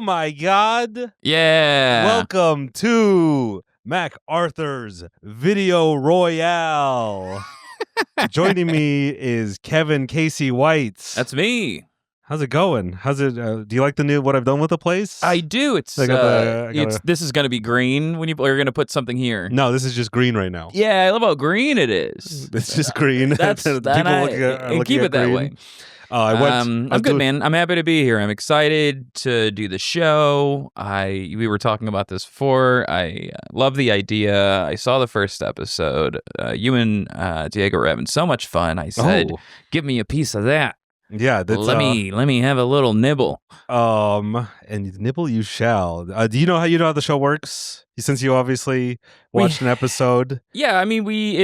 my God. Yeah. Welcome to MacArthur's Video Royale. Joining me is Kevin Casey White. That's me. How's it going? How's it? Do you like the new what I've done with the place? I do. It's this is going to be green when you're going to put something here. No, this is just green right now. Yeah, I love how green it is. It's just green. That's People keep it that way. I'm good, man. I'm happy to be here. I'm excited to do the show. We were talking about this before. I love the idea. I saw the first episode. You and Diego were having so much fun. I said, "Give me a piece of that." Yeah, that's, let me have a little nibble. And nibble you shall. Do you know how the show works? Since you obviously watched an episode. Yeah, I mean we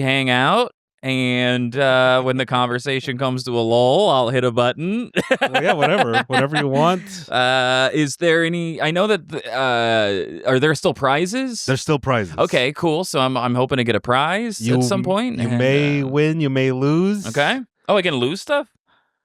hang out. And when the conversation comes to a lull, I'll hit a button. Well, yeah, whatever you want. Is there any? I know that. Are there still prizes? There's still prizes. Okay, cool. So I'm hoping to get a prize at some point. You may win, you may lose. Okay. Oh, I can lose stuff.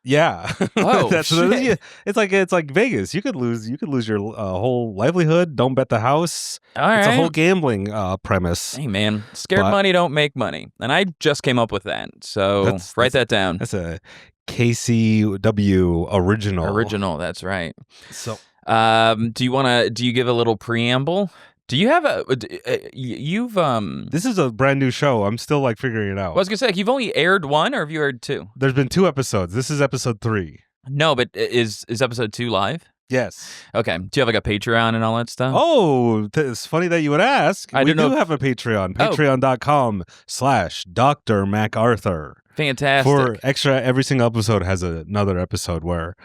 Yeah. Oh, shit. It's like Vegas. You could lose your whole livelihood. Don't bet the house. All right. It's a whole gambling premise. Hey, man, scared money don't make money, and I just came up with that. So write that down. That's a KCW original. Original. That's right. So, do you give a little preamble? Do you have This is a brand new show. I'm still like figuring it out. I was gonna say, you've only aired one, or have you aired two? There's been 2 episodes. This is episode 3. No, but is episode 2 live? Yes. Okay. Do you have like a Patreon and all that stuff? Oh, it's funny that you would ask. We do have a Patreon. Patreon.com/Dr. MacArthur. Fantastic. For extra, every single episode has another episode where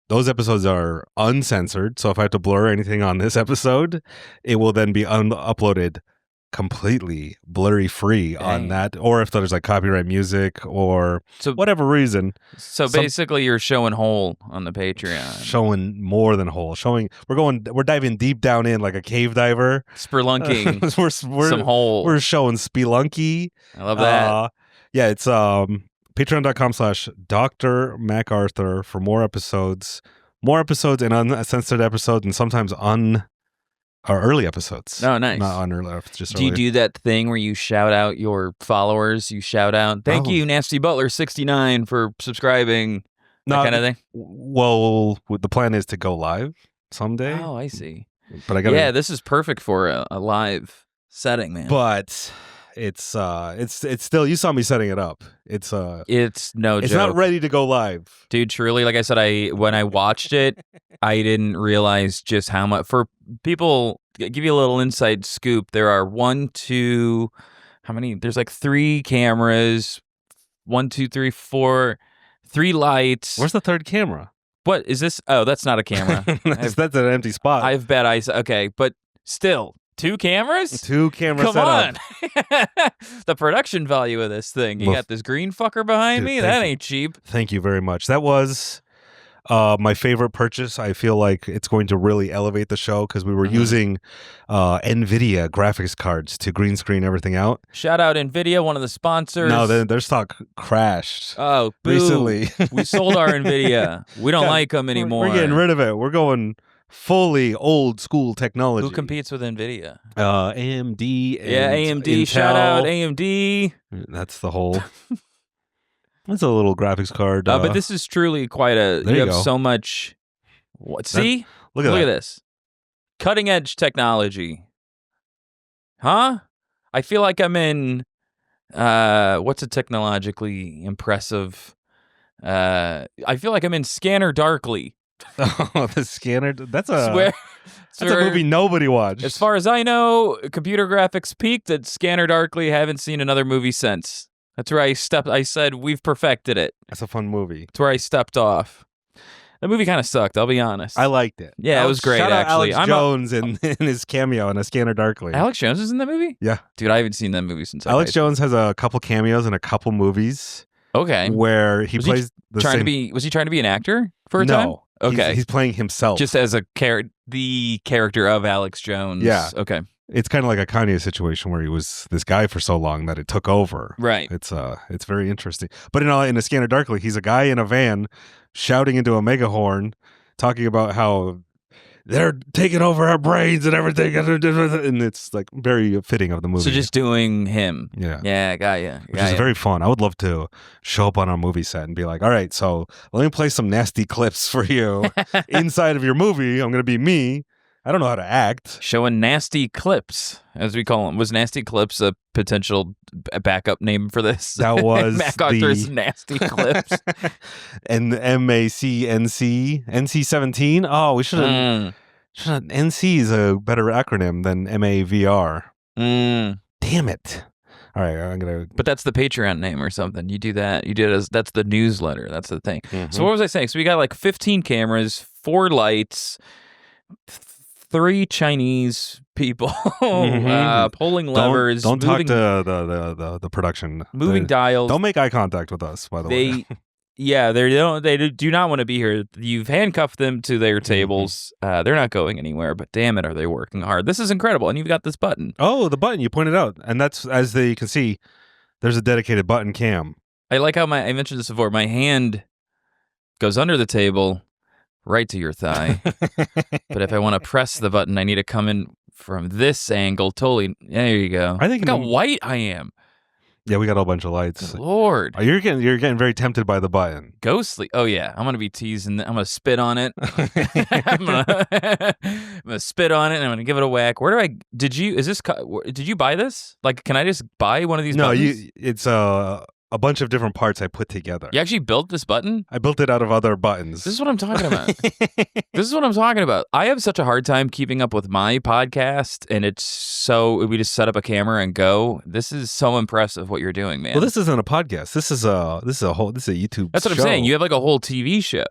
those episodes are uncensored. So if I have to blur anything on this episode, it will then be uploaded completely blurry free on that. Or if there's like copyright music or whatever reason. So basically you're showing whole on the Patreon. Showing more than whole. We're diving deep down in like a cave diver. Spelunking we're some hole. We're showing spelunky. I love that. Yeah, it's patreon.com/Dr. MacArthur for more episodes and uncensored episodes, and sometimes early episodes. Oh, nice. Not on early, just Do you do that thing where you shout out your followers? You shout out, "Thank you, Nasty Butler 69 for subscribing." That kind of thing? Well, the plan is to go live someday. Oh, I see. But I gotta... Yeah, this is perfect for a live setting, man. But it's still, you saw me setting it up. It's no joke. It's not ready to go live. Dude, truly, like I said, when I watched it, I didn't realize just how much. For people, give you a little inside scoop, there are there's like 3 cameras, 1, 2, 3, 4, 3 lights. Where's the 3rd camera? What is this? Oh, that's not a camera. that's an empty spot. I have bad eyes. Okay, but still. 2 cameras? 2 cameras. Come on. The production value of this thing. You got this green fucker behind me? That ain't cheap. Thank you very much. That was my favorite purchase. I feel like it's going to really elevate the show because we were using NVIDIA graphics cards to green screen everything out. Shout out NVIDIA, one of the sponsors. No, their stock crashed. Oh, boo. Recently. We sold our NVIDIA. We don't like them anymore. We're getting rid of it. We're going fully old school technology. Who competes with NVIDIA? AMD. Yeah, AMD. Intel. Shout out AMD. That's the whole. That's a little graphics card. But this is truly quite a. You have so much. What? See? Look at this. Cutting edge technology. Huh? I feel like I'm in. What's a technologically impressive? I feel like I'm in Scanner Darkly. Oh, the Scanner. That's a movie nobody watched. As far as I know, computer graphics peaked at Scanner Darkly. Haven't seen another movie since. That's where I said, we've perfected it. That's a fun movie. That's where I stepped off. The movie kind of sucked, I'll be honest. I liked it. Yeah, it was great, shout actually. Out Alex Jones in his cameo in A Scanner Darkly. Alex Jones is in that movie? Yeah. Dude, I haven't seen that movie since Alex Jones has a couple cameos in a couple movies. Okay. Where he plays the same... Was he trying to be an actor for a time? No. Okay. He's playing himself. Just as the character of Alex Jones. Yeah. Okay. it's kind of like a Kanye situation where he was this guy for so long that it took over. Right. It's very interesting. But in A Scanner Darkly, he's a guy in a van shouting into a megahorn, talking about how they're taking over our brains and everything, and it's like very fitting of the movie. So just doing him. Yeah, got you. Which is very fun. I would love to show up on a movie set and be like, all right, so let me play some nasty clips for you inside of your movie. I'm going to be me. I don't know how to act. Showing nasty clips, as we call them. Was nasty clips a potential backup name for this? That was Mac Arthur's nasty clips. And MACNC, NC-17. Oh, we should have. NC is a better acronym than MAVR. Damn it. All right, I'm gonna. But that's the Patreon name or something. You do that. You do it as that's the newsletter. That's the thing. So what was I saying? So we got like 15 cameras, 4 lights, 3 Chinese people pulling levers. Don't talk to the production. Moving dials. Don't make eye contact with us. By the way. Yeah, they do not want to be here. You've handcuffed them to their tables. They're not going anywhere. But damn it, are they working hard? This is incredible. And you've got this button. Oh, the button you pointed out, and that's as you can see. There's a dedicated button cam. I like how I mentioned this before. My hand goes under the table. Right to your thigh. But if I want to press the button, I need to come in from this angle. Totally. There you go. I think look how white I am. Yeah, we got a bunch of lights. Good Lord. Oh, you're getting very tempted by the button. Ghostly. Oh yeah, I'm gonna be teasing. I'm gonna spit on it. I'm gonna spit on it, and I'm gonna give it a whack. Where do I? Did you buy this? Like, can I just buy one of these? No, buttons? It's a bunch of different parts I put together. You actually built this button? I built it out of other buttons. This is what I'm talking about. This is what I'm talking about. I have such a hard time keeping up with my podcast, and we just set up a camera and go. This is so impressive what you're doing, man. Well, this isn't a podcast. This is a YouTube. That's what I'm saying. You have like a whole TV show.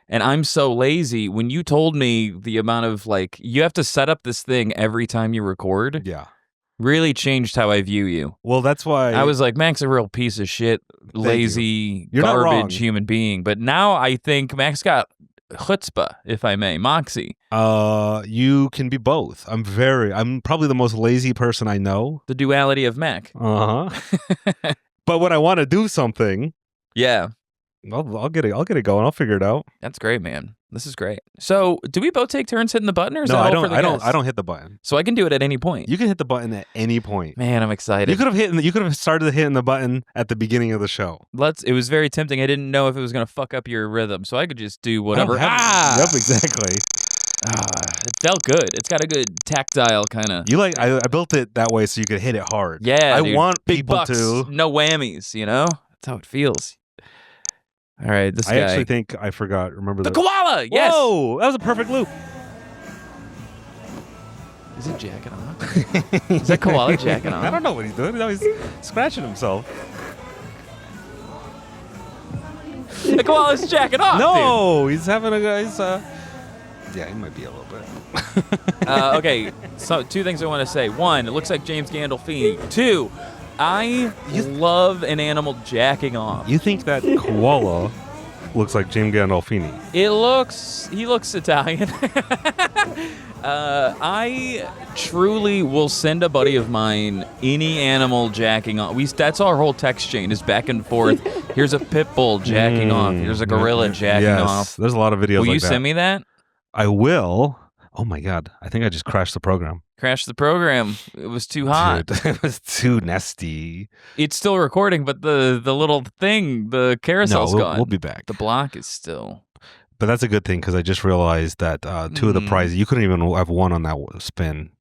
And I'm so lazy. When you told me the amount of you have to set up this thing every time you record. Yeah. Really changed how I view you. Well, that's why I was like, Mac's a real piece of shit, lazy, garbage human being. But now I think Mac's got chutzpah, if I may, moxie. You can be both. I'm probably the most lazy person I know. The duality of Mac. But when I want to do something, yeah, I'll get it going. I'll figure it out. That's great, man. This is great. So, do we both take turns hitting the button, or is no? that I all don't. I don't hit the button. So I can do it at any point. You can hit the button at any point. Man, I'm excited. You could have started hitting the button at the beginning of the show. It was very tempting. I didn't know if it was going to fuck up your rhythm, so I could just do whatever. Yep, exactly. It felt good. It's got a good tactile kind of. I built it that way so you could hit it hard. Yeah, I want big people bucks, to no whammies. You know, that's how it feels. All right, this guy. I actually think I forgot. Remember the koala? Yes. Whoa, that was a perfect loop. Is he jacking off? Is that koala jacking off? I don't know what he's doing. He's scratching himself. The koala's jacking off. No, dude. He's having a guy's. Yeah, he might be a little bit. Okay, so 2 things I want to say. 1, it looks like James Gandolfini. 2, I love an animal jacking off. You think that koala looks like James Gandolfini? He looks Italian. I truly will send a buddy of mine any animal jacking off. That's our whole text chain is back and forth. Here's a pit bull jacking off. Here's a gorilla jacking off. There's a lot of videos Will like you that. send me that? I will. Oh my God. I think I just crashed the program. Crashed the program. It was too hot. Dude, it was too nasty. It's still recording, but the little thing, the carousel's gone. We'll be back. The block is still. But that's a good thing because I just realized that 2 of the prizes, you couldn't even have won on that spin.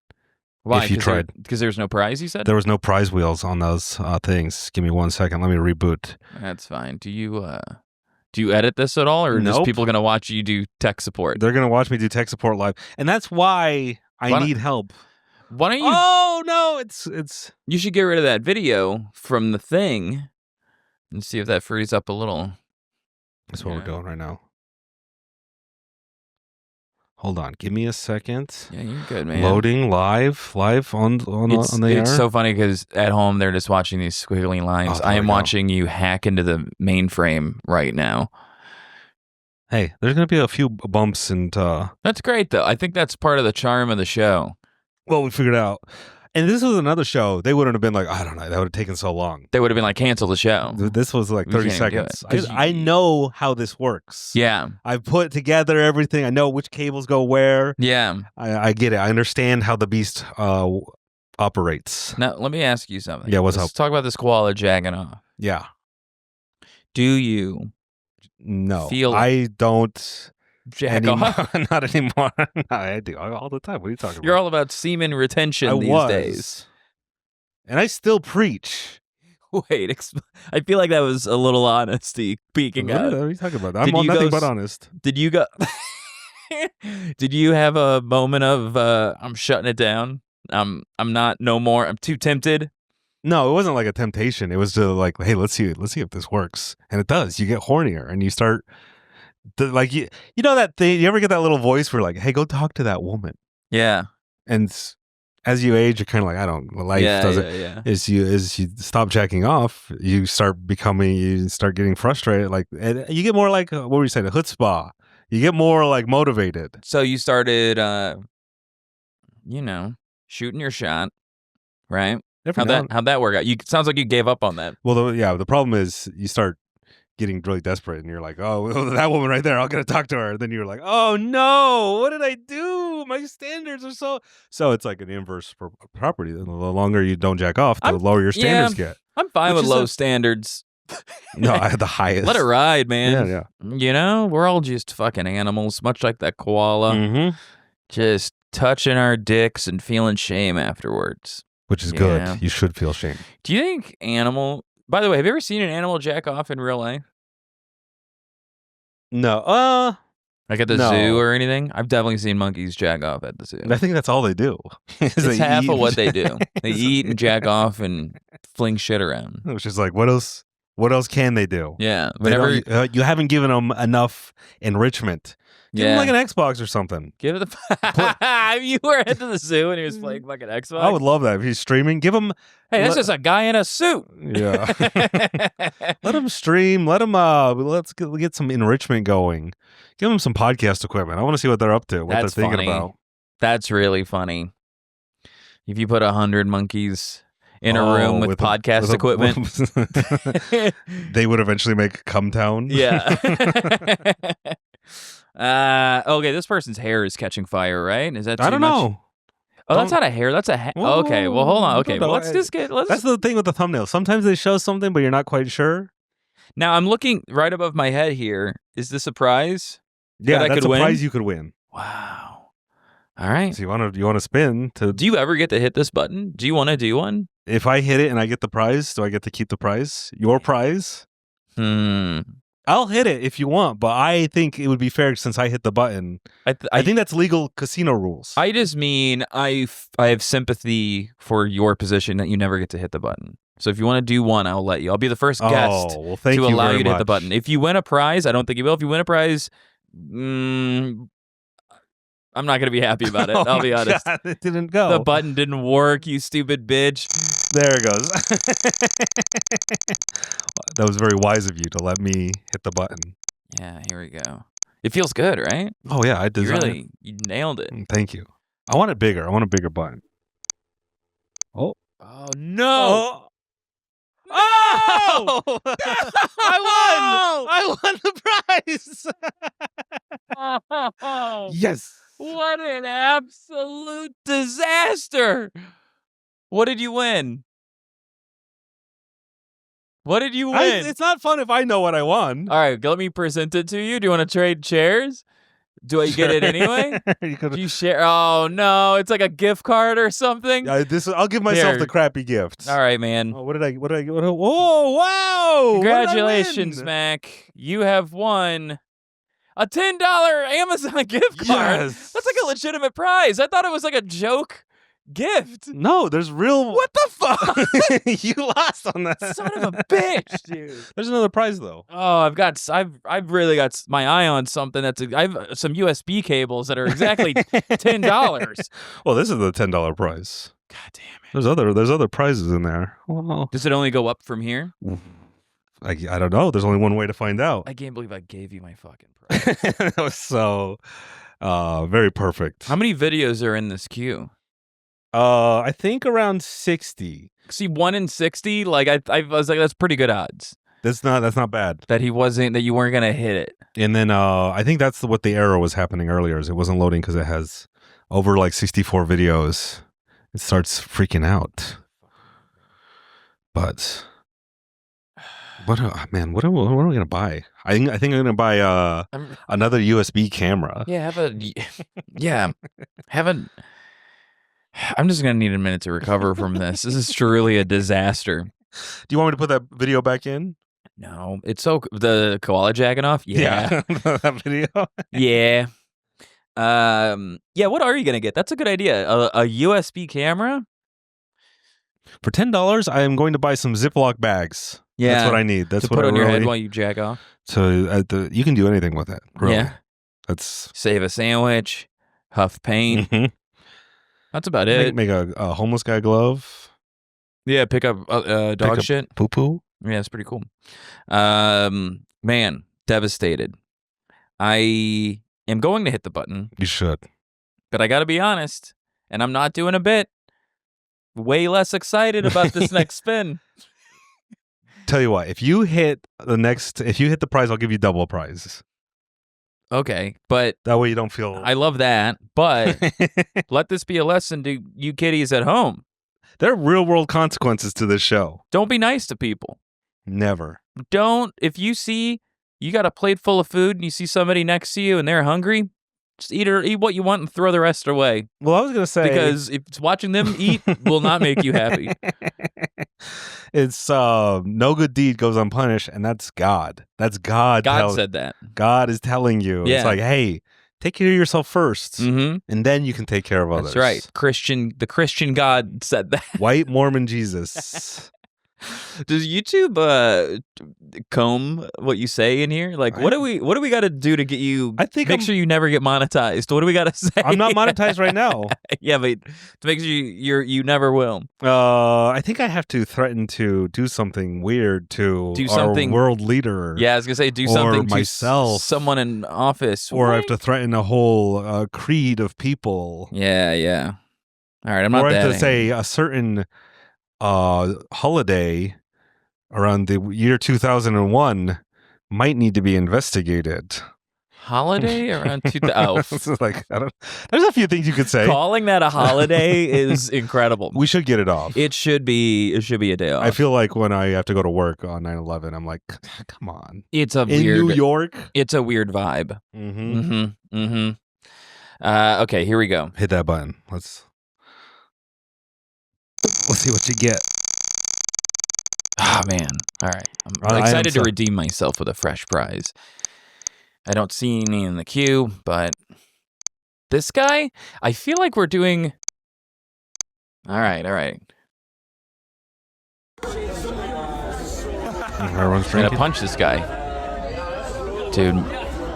Why? If you tried. Because there was no prize, you said? There was no prize wheels on those things. Give me 1 second. Let me reboot. That's fine. Do you edit this at all, or are just people going to watch you do tech support? They're going to watch me do tech support live. And that's why I need help. Why don't you? Oh, no, it's. You should get rid of that video from the thing and see if that frees up a little. That's what we're doing right now. Hold on, give me a second. Yeah, you're good, man. Loading live on the air. It's so funny because at home they're just watching these squiggly lines. I am watching you hack into the mainframe right now. Hey, there's gonna be a few bumps and. That's great though. I think that's part of the charm of the show. Well, we figured it out. And this was another show. They wouldn't have been like, I don't know, that would have taken so long. They would have been like, cancel the show. This was like 30 seconds. I You know how this works. Yeah. I've put together everything. I know which cables go where. Yeah. I get it. I understand how the beast operates. Now, let me ask you something. Yeah, what's up? Let's talk about this koala jacking off. Yeah. Do you? No. Feel I don't. Jack off? Not anymore. I do all the time. What are you talking about? You're all about semen retention these days. And I still preach. Wait, I feel like that was a little honesty peeking out. What are you talking about? I'm nothing but honest. Did you go? Did you have a moment of I'm shutting it down? I'm not no more. I'm too tempted. No, it wasn't like a temptation. It was to like, hey, let's see if this works, and it does. You get hornier, and you start. Like you know that thing. You ever get that little voice where like, "Hey, go talk to that woman." Yeah. And as you age, you're kind of like, I don't. Life doesn't. Yeah. As you stop jacking off, you start getting frustrated. Like you get more like what were you saying? A chutzpah. You get more like motivated. So you started, shooting your shot, right? How'd that work out? Sounds like you gave up on that. Well, the problem is you start getting really desperate and you're like, oh, that woman right there, I'll get to talk to her. And then you're like, oh no, what did I do? My standards are so it's like an inverse property. The longer you don't jack off, the lower your standards get. I'm fine with low standards. No, I had the highest. Let it ride, man. Yeah. You know, we're all just fucking animals, much like that koala. Mm-hmm. Just touching our dicks and feeling shame afterwards. Which is good. You should feel shame. Do you think by the way, have you ever seen an animal jack off in real life? No. Like at the zoo or anything? I've definitely seen monkeys jack off at the zoo. I think that's all they do. It's half of what they do. They eat and jack off and fling shit around. Which is like, what else can they do? Yeah. You haven't given them enough enrichment. Give him like an Xbox or something. Give it the. You were at the zoo and he was playing fucking Xbox. I would love that if he's streaming. Give him. Hey, that's just a guy in a suit. Yeah. Let him stream. Let him. Let's get some enrichment going. Give him some podcast equipment. I want to see what they're up to. What they're thinking about. That's really funny. If you put 100 monkeys in a room with podcast equipment, they would eventually make Cum Town. Yeah. Okay, this person's hair is catching fire, right? Is that too I don't much? know. Oh, that's not a hair. That's a okay. Well, hold on. Okay, well, let's just get. That's the thing with the thumbnail. Sometimes they show something, but you're not quite sure. Now I'm looking right above my head here. Is this a prize? Yeah, that's a prize you could win. Wow. All right. So you want to spin to? Do you ever get to hit this button? Do you want to do one? If I hit it and I get the prize, do I get to keep the prize? Your prize? I'll hit it if you want, but I think it would be fair since I hit the button. I think that's legal casino rules. I just mean I have sympathy for your position that you never get to hit the button. So if you want to do one, I'll let you. I'll be the first guest to allow you to hit the button. If you win a prize, I don't think you will. If you win a prize, I'm not going to be happy about it. I'll be honest. God, it didn't go. The button didn't work, you stupid bitch. There it goes. That was very wise of you to let me hit the button. Yeah, here we go. It feels good, right? Oh, yeah. I designed it. You nailed it. Thank you. I want it bigger. I want a bigger button. Oh. Oh, no. Oh! No! I won the prize. Yes. What an absolute disaster. What did you win? What did you win? It's not fun if I know what I won. All right, let me present it to you. Do you want to trade chairs? Do I get it anyway? Do you share? Oh, no. It's like a gift card or something. I'll give myself the crappy gift. All right, man. Oh, what did I whoa, wow. Congratulations, Mac. You have won a $10 Amazon gift card. Yes. That's like a legitimate prize. I thought it was like a joke gift. No, there's real. What the fuck? You lost on that. Son of a bitch, dude. There's another prize though. Oh, I've really got my eye on something I have some USB cables that are exactly $10. Well, this is the $10 prize. God damn it. There's other prizes in there. Well, does it only go up from here? I don't know. There's only one way to find out. I can't believe I gave you my fucking prize. That was so very perfect. How many videos are in this queue? I think around 60. See, 1 in 60. Like I was like, that's pretty good odds. That's not bad. That you weren't gonna hit it. And then I think that's what the error was happening earlier. Is it wasn't loading because it has over like 64 videos. It starts freaking out. But man, what are we gonna buy? I think I'm gonna buy another USB camera. Yeah, I'm just gonna need a minute to recover from this. This is truly a disaster. Do you want me to put that video back in? No, it's the koala jacking off. Yeah. That video. Yeah. Yeah. What are you gonna get? That's a good idea. A USB camera. For $10, I am going to buy some Ziploc bags. Yeah, that's what I need. That's to what put I on really... your head while you jack off. So you can do anything with it. Really. Yeah. That's save a sandwich, huff paint. Mm-hmm. That's about it. Make a homeless guy glove. Yeah, pick up dog shit. Poo poo. Yeah, it's pretty cool. Man, devastated. I am going to hit the button. You should. But I got to be honest, and I'm not doing a bit. Way less excited about this next spin. Tell you what, if you hit the prize, I'll give you double prize. Okay, but that way you don't feel... I love that, but let this be a lesson to you kiddies at home. There are real-world consequences to this show. Don't be nice to people. Never. If you see you got a plate full of food and you see somebody next to you and they're hungry, just eat what you want and throw the rest away. Well, I was going to say... Because if it's watching them eat will not make you happy. It's no good deed goes unpunished, and that's God. That's God. God said that. God is telling you. Yeah. It's like, hey, take care of yourself first, and then you can take care of others. That's right. The Christian God said that. White Mormon Jesus. Does YouTube comb what you say in here? Like, what do we got to do to get you? Make sure you never get monetized. What do we got to say? I'm not monetized right now. Yeah, but to make sure you never will. I think I have to threaten to do something weird to our world leader. Yeah, I was gonna say do something myself, to someone in office, or I have to threaten a whole creed of people. Yeah. All right, I'm not. Or I have to say a certain holiday around the year 2001 might need to be investigated. Holiday around 2000. Like, there's a few things you could say. Calling that a holiday is incredible. We should get it off. It should be a day off. I feel like when I have to go to work on 9/11, I'm like, come on. It's in New York. It's a weird vibe. Okay, here we go. Hit that button. Let's see what you get. Oh, man. All right. I'm excited to redeem myself with a fresh prize. I don't see any in the queue, but this guy, I feel like we're doing... All right. Everyone's drinking. I'm gonna punch this guy. Dude,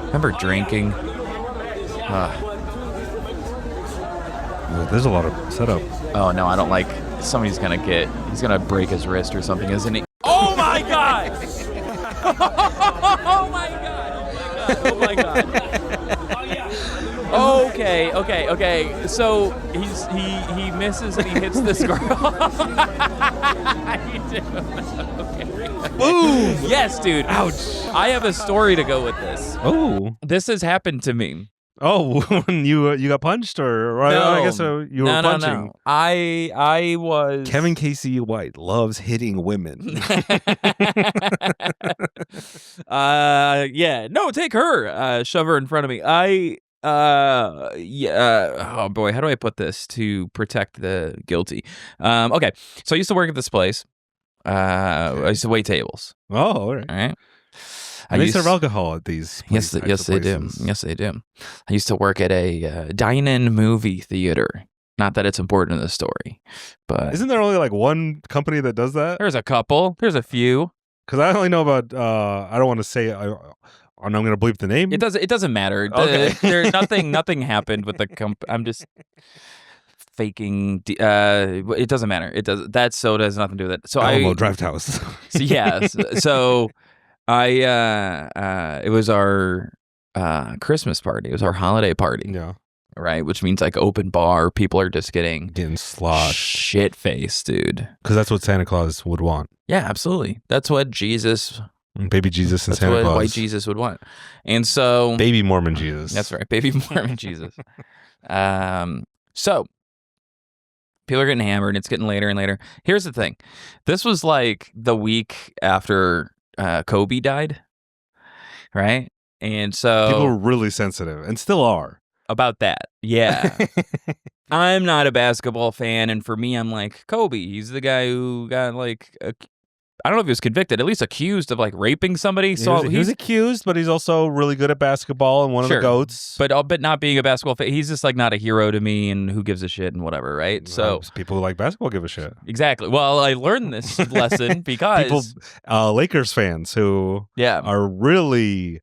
remember drinking? There's a lot of setup. Oh, no, I don't like... He's gonna break his wrist or something, isn't he? Oh my God! Oh my God! Okay. So he misses and he hits this girl. Boom! Yes, dude. Ouch. I have a story to go with this. Oh. This has happened to me. Oh, when you got punched, or no, I guess you were punching. No. I was. Kevin Casey White loves hitting women. Yeah. No, take her. Shove her in front of me. Oh boy, how do I put this to protect the guilty? Okay, so I used to work at this place. I used to wait tables. Oh, all right. They serve alcohol at these places. Yes, they do. Yes, they do. I used to work at a dine-in movie theater. Not that it's important in the story, but... Isn't there only like one company that does that? There's a couple. There's a few. Because I only know about... I don't want to say... I'm going to bleep the name. It doesn't matter. Okay. There's nothing happened with the I'm just faking. It doesn't matter. That soda has nothing to do with it. So Alamo Draft House. So yes. So it was our Christmas party. It was our holiday party. Yeah. right? Which means like open bar. People are just getting sloshed, shit faced, dude. Because that's what Santa Claus would want. Yeah, absolutely. That's what Jesus, baby Jesus, and that's Santa what Claus, white Jesus would want. And so, baby Mormon Jesus. That's right, baby Mormon Jesus. So people are getting hammered, and it's getting later and later. Here's the thing: this was like the week after Kobe died, right? And so people were really sensitive, and still are. About that, yeah. I'm not a basketball fan, and for me, I'm like, Kobe, he's the guy who got like, I don't know if he was convicted, at least accused of like raping somebody. So he's accused, but he's also really good at basketball and one of the GOATs. But not being a basketball fan, he's just like not a hero to me, and who gives a shit and whatever, right? So people who like basketball give a shit. Exactly. Well, I learned this lesson because Lakers fans who are really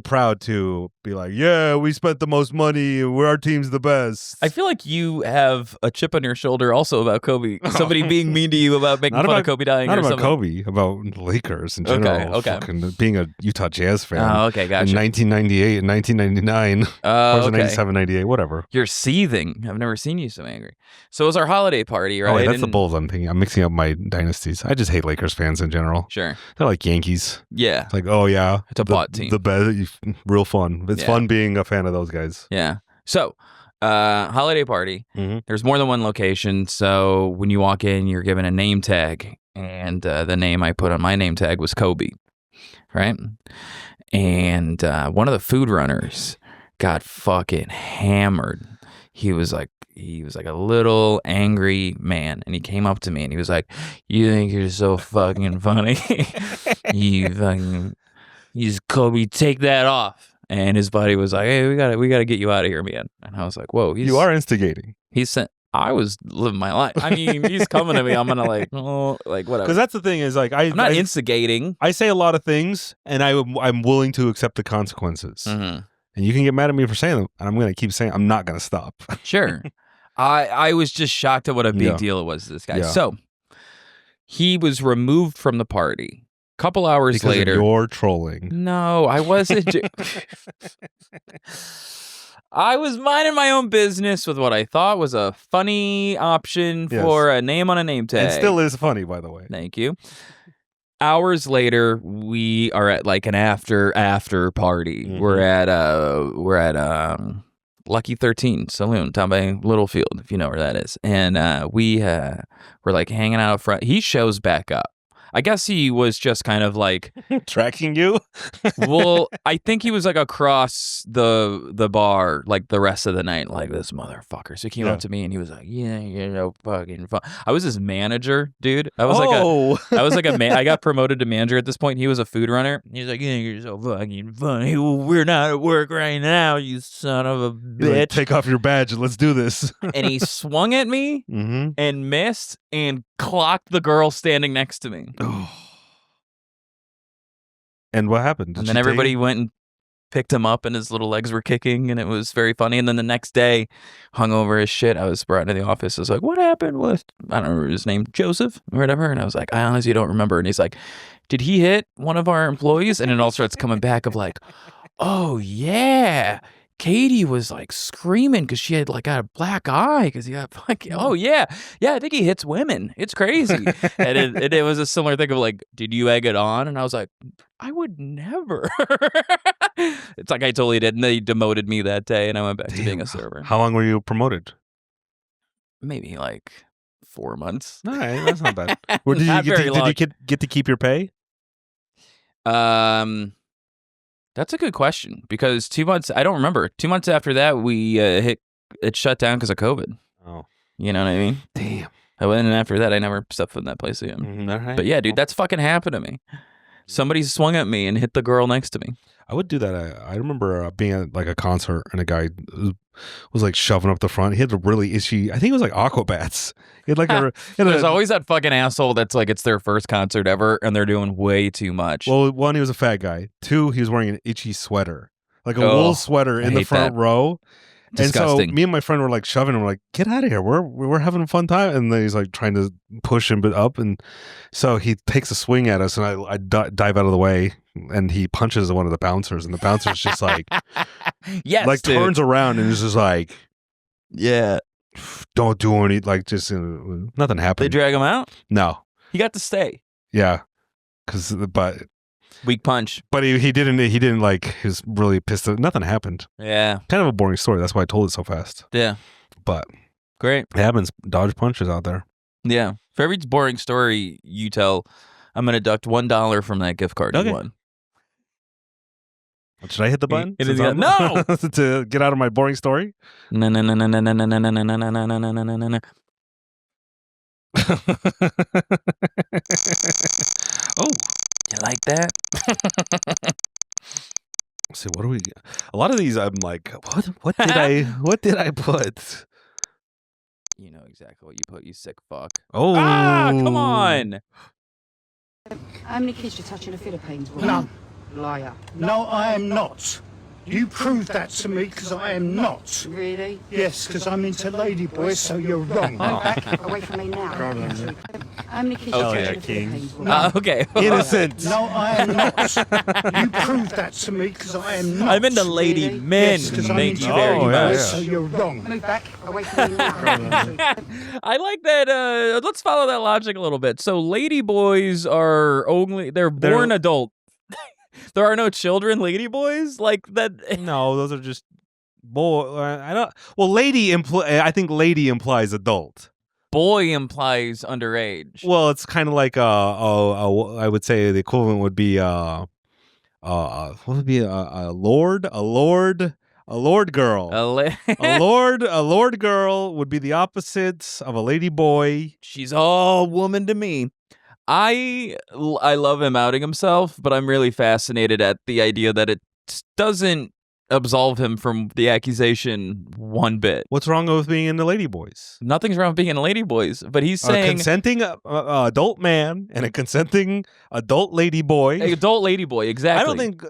proud to be like, yeah, we spent the most money, our team's the best. I feel like you have a chip on your shoulder also about Kobe. Somebody being mean to you about making fun of Kobe dying. Not or about something. Kobe, about the Lakers in general. Okay. Being a Utah Jazz fan. Oh, okay, gotcha. In 1998 and 1999. Or was it 97, 98, whatever. You're seething. I've never seen you so angry. So it was our holiday party, right? Oh, wait, that's the Bulls I'm thinking. I'm mixing up my dynasties. I just hate Lakers fans in general. Sure. They're like Yankees. Yeah. It's like, oh yeah. It's a bot team. The best, real fun. It's fun being a fan of those guys. Yeah. So, holiday party. Mm-hmm. There's more than one location. So when you walk in, you're given a name tag. And the name I put on my name tag was Kobe. Right? And one of the food runners got fucking hammered. He was like a little angry man, and he came up to me and he was like, "You think you're so fucking funny? You just Kobe, take that off." And his buddy was like, "Hey, we gotta get you out of here, man." And I was like, "Whoa, you are instigating." He said, "I was living my life." I mean, he's coming to me. I'm gonna like whatever. Because that's the thing is like I'm not instigating. I say a lot of things, and I'm willing to accept the consequences. Mm-hmm. And you can get mad at me for saying them, and I'm going to keep saying I'm not going to stop. Sure. I was just shocked at what a big deal it was to this guy. Yeah. So he was removed from the party. A couple hours later. Because you're trolling. No, I wasn't. I was minding my own business with what I thought was a funny option for a name on a name tag. It still is funny, by the way. Thank you. Hours later, we are at like an after party. Mm-hmm. We're at Lucky 13 Saloon down by Littlefield, if you know where that is. And we're like hanging out up front. He shows back up. I guess he was just kind of like tracking you. Well, I think he was like across the bar like the rest of the night, like this motherfucker. So he came up to me and he was like, "Yeah, you're so fucking fun." I was his manager, dude. I was like a man. I got promoted to manager at this point. He was a food runner. He's like, "Yeah, you're so fucking funny. We're not at work right now, you son of a bitch. Like, take off your badge and let's do this." And he swung at me and missed and clocked the girl standing next to me. And what happened? And then everybody went and picked him up, and his little legs were kicking, and it was very funny. And then the next day, hungover as shit, I was brought into the office. I was like, "What happened with," I don't remember his name, Joseph or whatever. And I was like, "I honestly don't remember." And he's like, "Did he hit one of our employees?" And it all starts coming back of like, "Oh yeah, Katie was like screaming because she had like got a black eye because he got like, oh yeah, I think he hits women. It's crazy." And it was a similar thing of like, "Did you egg it on?" And I was like, "I would never." It's like I totally did. And they demoted me that day, and I went back to being a server. How long were you promoted? Maybe like 4 months. All right, that's not bad. Did you get to keep your pay? That's a good question, because 2 months, I don't remember. 2 months after that, it shut down because of COVID. Oh. You know what I mean? Damn. And after that, I never stepped foot in that place again. All right. But yeah, dude, that's fucking happened to me. Somebody swung at me and hit the girl next to me. I would do that. I remember being at like a concert, and a guy was like shoving up the front. He had a really itchy, I think it was like Aquabats. He had like There's always that fucking asshole that's like, it's their first concert ever and they're doing way too much. Well, one, he was a fat guy. Two, he was wearing an itchy sweater, like a wool sweater in the front row. Disgusting. And so me and my friend were like shoving him, like, "Get out of here. We're having a fun time." And then he's like trying to push him up. And so he takes a swing at us, and I dive out of the way, and he punches one of the bouncers, and the bouncer's just like, Yes, like dude. turns around and is just like, yeah, don't do any, like just nothing happened. They drag him out? No. He got to stay. Yeah. But weak punch. But he didn't like, he was really pissed. Nothing happened. Yeah. Kind of a boring story. That's why I told it so fast. Yeah. But great. It happens. Dodge punches out there. Yeah. For every boring story you tell, I'm going to deduct $1 from that gift card you won. Should I hit the button? No! To get out of my boring story? No. Oh. You like that? Let's see, what do we get? A lot of these I'm like, what did I put? You know exactly what you put, you sick fuck. Oh. Ah, come on. How many kids you touch in the Philippines? None. Liar. No, I am not. You proved that to me because I am not. Really? Yes, because I'm into ladyboys, so you're wrong. Back away from me now. How many kids Okay. you touch in the Philippines? Okay. Innocent. No, I am not. You proved that to me because I am not. I'm into lady Really? men. Yes, 'cause I'm Thank into you very Oh, yeah, much. yeah. so you're wrong. Move back away from me now. I like that. Let's follow that logic a little bit. So, ladyboys are they're born adult. There are no children, ladyboys like that. No, those are just boy. I don't. Well, I think lady implies adult. Boy implies underage. Well, it's kind of like I would say the equivalent would be what would be a lord girl. A lord girl would be the opposite of a lady boy. She's all woman to me. I love him outing himself, but I'm really fascinated at the idea that it doesn't absolve him from the accusation one bit. What's wrong with being into lady boys? Nothing's wrong with being a ladyboys, but he's saying A consenting adult man and a consenting adult lady boy. adult ladyboy, exactly. I don't think.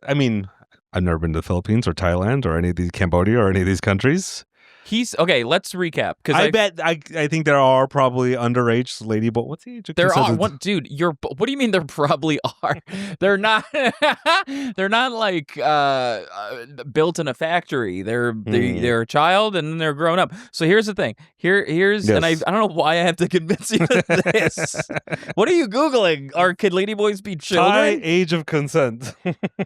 I mean, I've never been to the Philippines or Thailand or any of these Cambodia or any of these countries. He's okay. Let's recap because I think there are probably underage lady boys. What's the age? Of there are. consent? What, dude? What do you mean? There probably are. They're not. They're not like built in a factory. They're a child and then they're grown up. So here's the thing. Here's Yes. and I don't know why I have to convince you of this. What are you googling? Could ladyboys be children? High age of consent.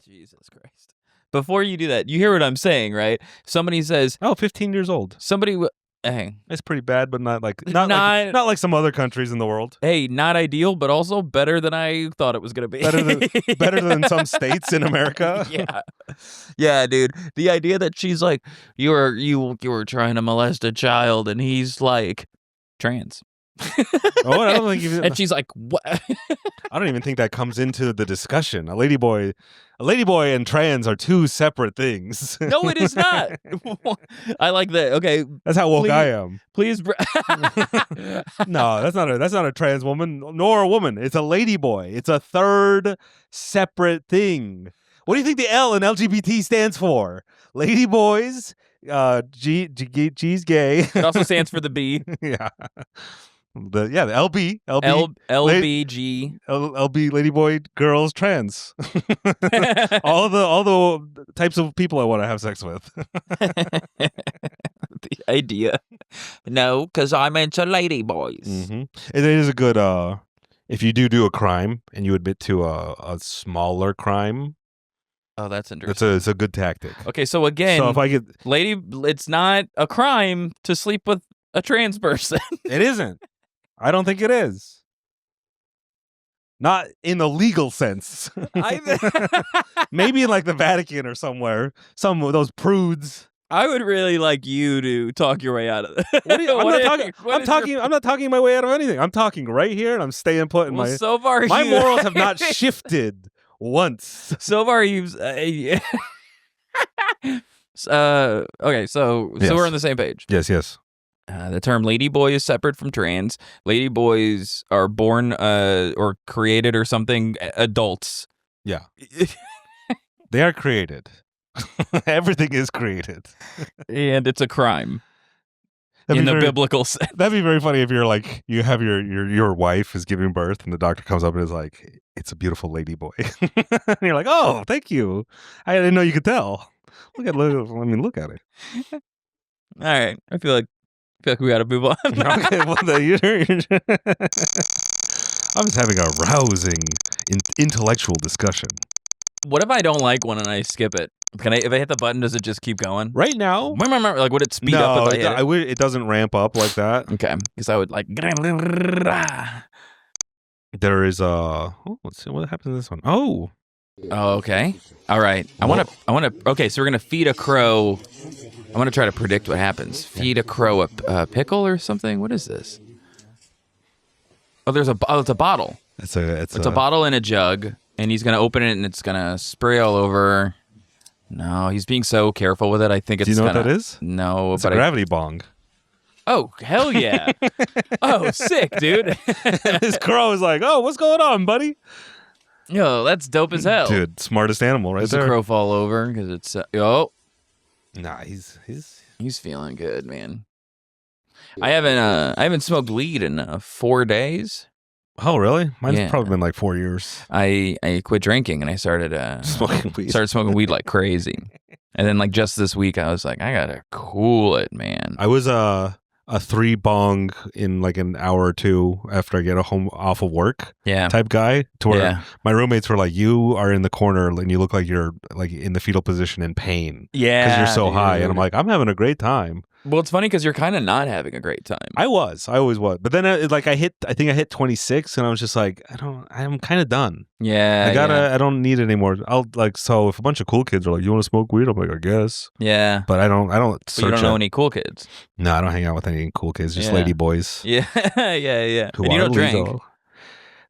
Jesus Christ. Before you do that, you hear what I'm saying, right? Somebody says, 15 years old. Hey, It's pretty bad, but not like some other countries in the world. hey, not ideal, but also better than I thought it was gonna be. Better than some states in America. Yeah, dude. The idea that she's like, you were trying to molest a child, and he's like, trans. Oh, I don't think even. And she's like, what? I don't even think that comes into the discussion. A ladyboy and trans are two separate things. No, it is not. I like that. Okay, That's how woke I am. please. No, that's not a trans woman nor a woman. It's a ladyboy. It's a third separate thing. What do you think the L in LGBT stands for? Ladyboys. G's gay. It also stands for the B. Yeah. The LB LBG. LB ladyboy girls trans. all the types of people I want to have sex with. The idea. No, because I'm into ladyboys. Mm-hmm. It is a good if you do a crime and you admit to a smaller crime. Oh, that's interesting. It's a good tactic. Okay, so again, So if I get it's not a crime to sleep with a trans person. It isn't. I don't think it is. Not in the legal sense. Maybe in like the Vatican or somewhere. Some of those prudes. I would really like you to talk your way out of it. I'm not talking my way out of anything. I'm talking right here and I'm staying put in so far my morals have not shifted once. So far you've okay, so we're on the same page. Yes. The term ladyboy is separate from trans. Ladyboys are born or created or something adults. Yeah. They are created. Everything is created. And it's a crime. In the biblical sense. That'd be very funny if you're like, you have your wife is giving birth and the doctor comes up and is like, it's a beautiful lady boy. And you're like, oh, thank you. I didn't know you could tell. Look at it. All right. I feel like we got to move on. Okay, well, I was having a rousing intellectual discussion. What if I don't like one and I skip it? Can I? If I hit the button, does it just keep going? Right now? Like, would it speed up if I hit it? It doesn't ramp up like that. Okay, because I would like. There is let's see what happens to this one. Oh, okay. All right. I want to. Okay, so we're gonna feed a crow. I want to try to predict what happens. Feed a crow a pickle or something. What is this? Oh, it's a bottle. It's a bottle in a jug, and he's gonna open it, and it's gonna spray all over. No, he's being so careful with it. I think it's. Do you know what that is? No, it's a gravity bong. Oh, hell yeah! Oh, sick, dude. This crow is like, "Oh, what's going on, buddy?" Yo, that's dope as hell, dude. Smartest animal, right Does there. The crow fall over because it's Nah, he's feeling good, man. I haven't smoked weed in 4 days. Oh, really? Mine's probably been like 4 years. I quit drinking and I started smoking weed. Started smoking weed like crazy. And then like just this week I was like, I gotta cool it, man. I was a 3 bong in like an hour or two after I get home off of work. Yeah. Type guy to where my roommates were like, you are in the corner and you look like you're like in the fetal position in pain. Yeah. Because you're so high. And I'm like, I'm having a great time. Well, it's funny because you're kind of not having a great time. I always was. But then I think I hit 26 and I was just like, I'm kind of done. Yeah. I don't need it anymore. So if a bunch of cool kids are like, you want to smoke weed? I'm like, I guess. Yeah. But I don't But you don't know any cool kids. No, I don't hang out with any cool kids, just lady boys. Yeah. Yeah. And you don't drink.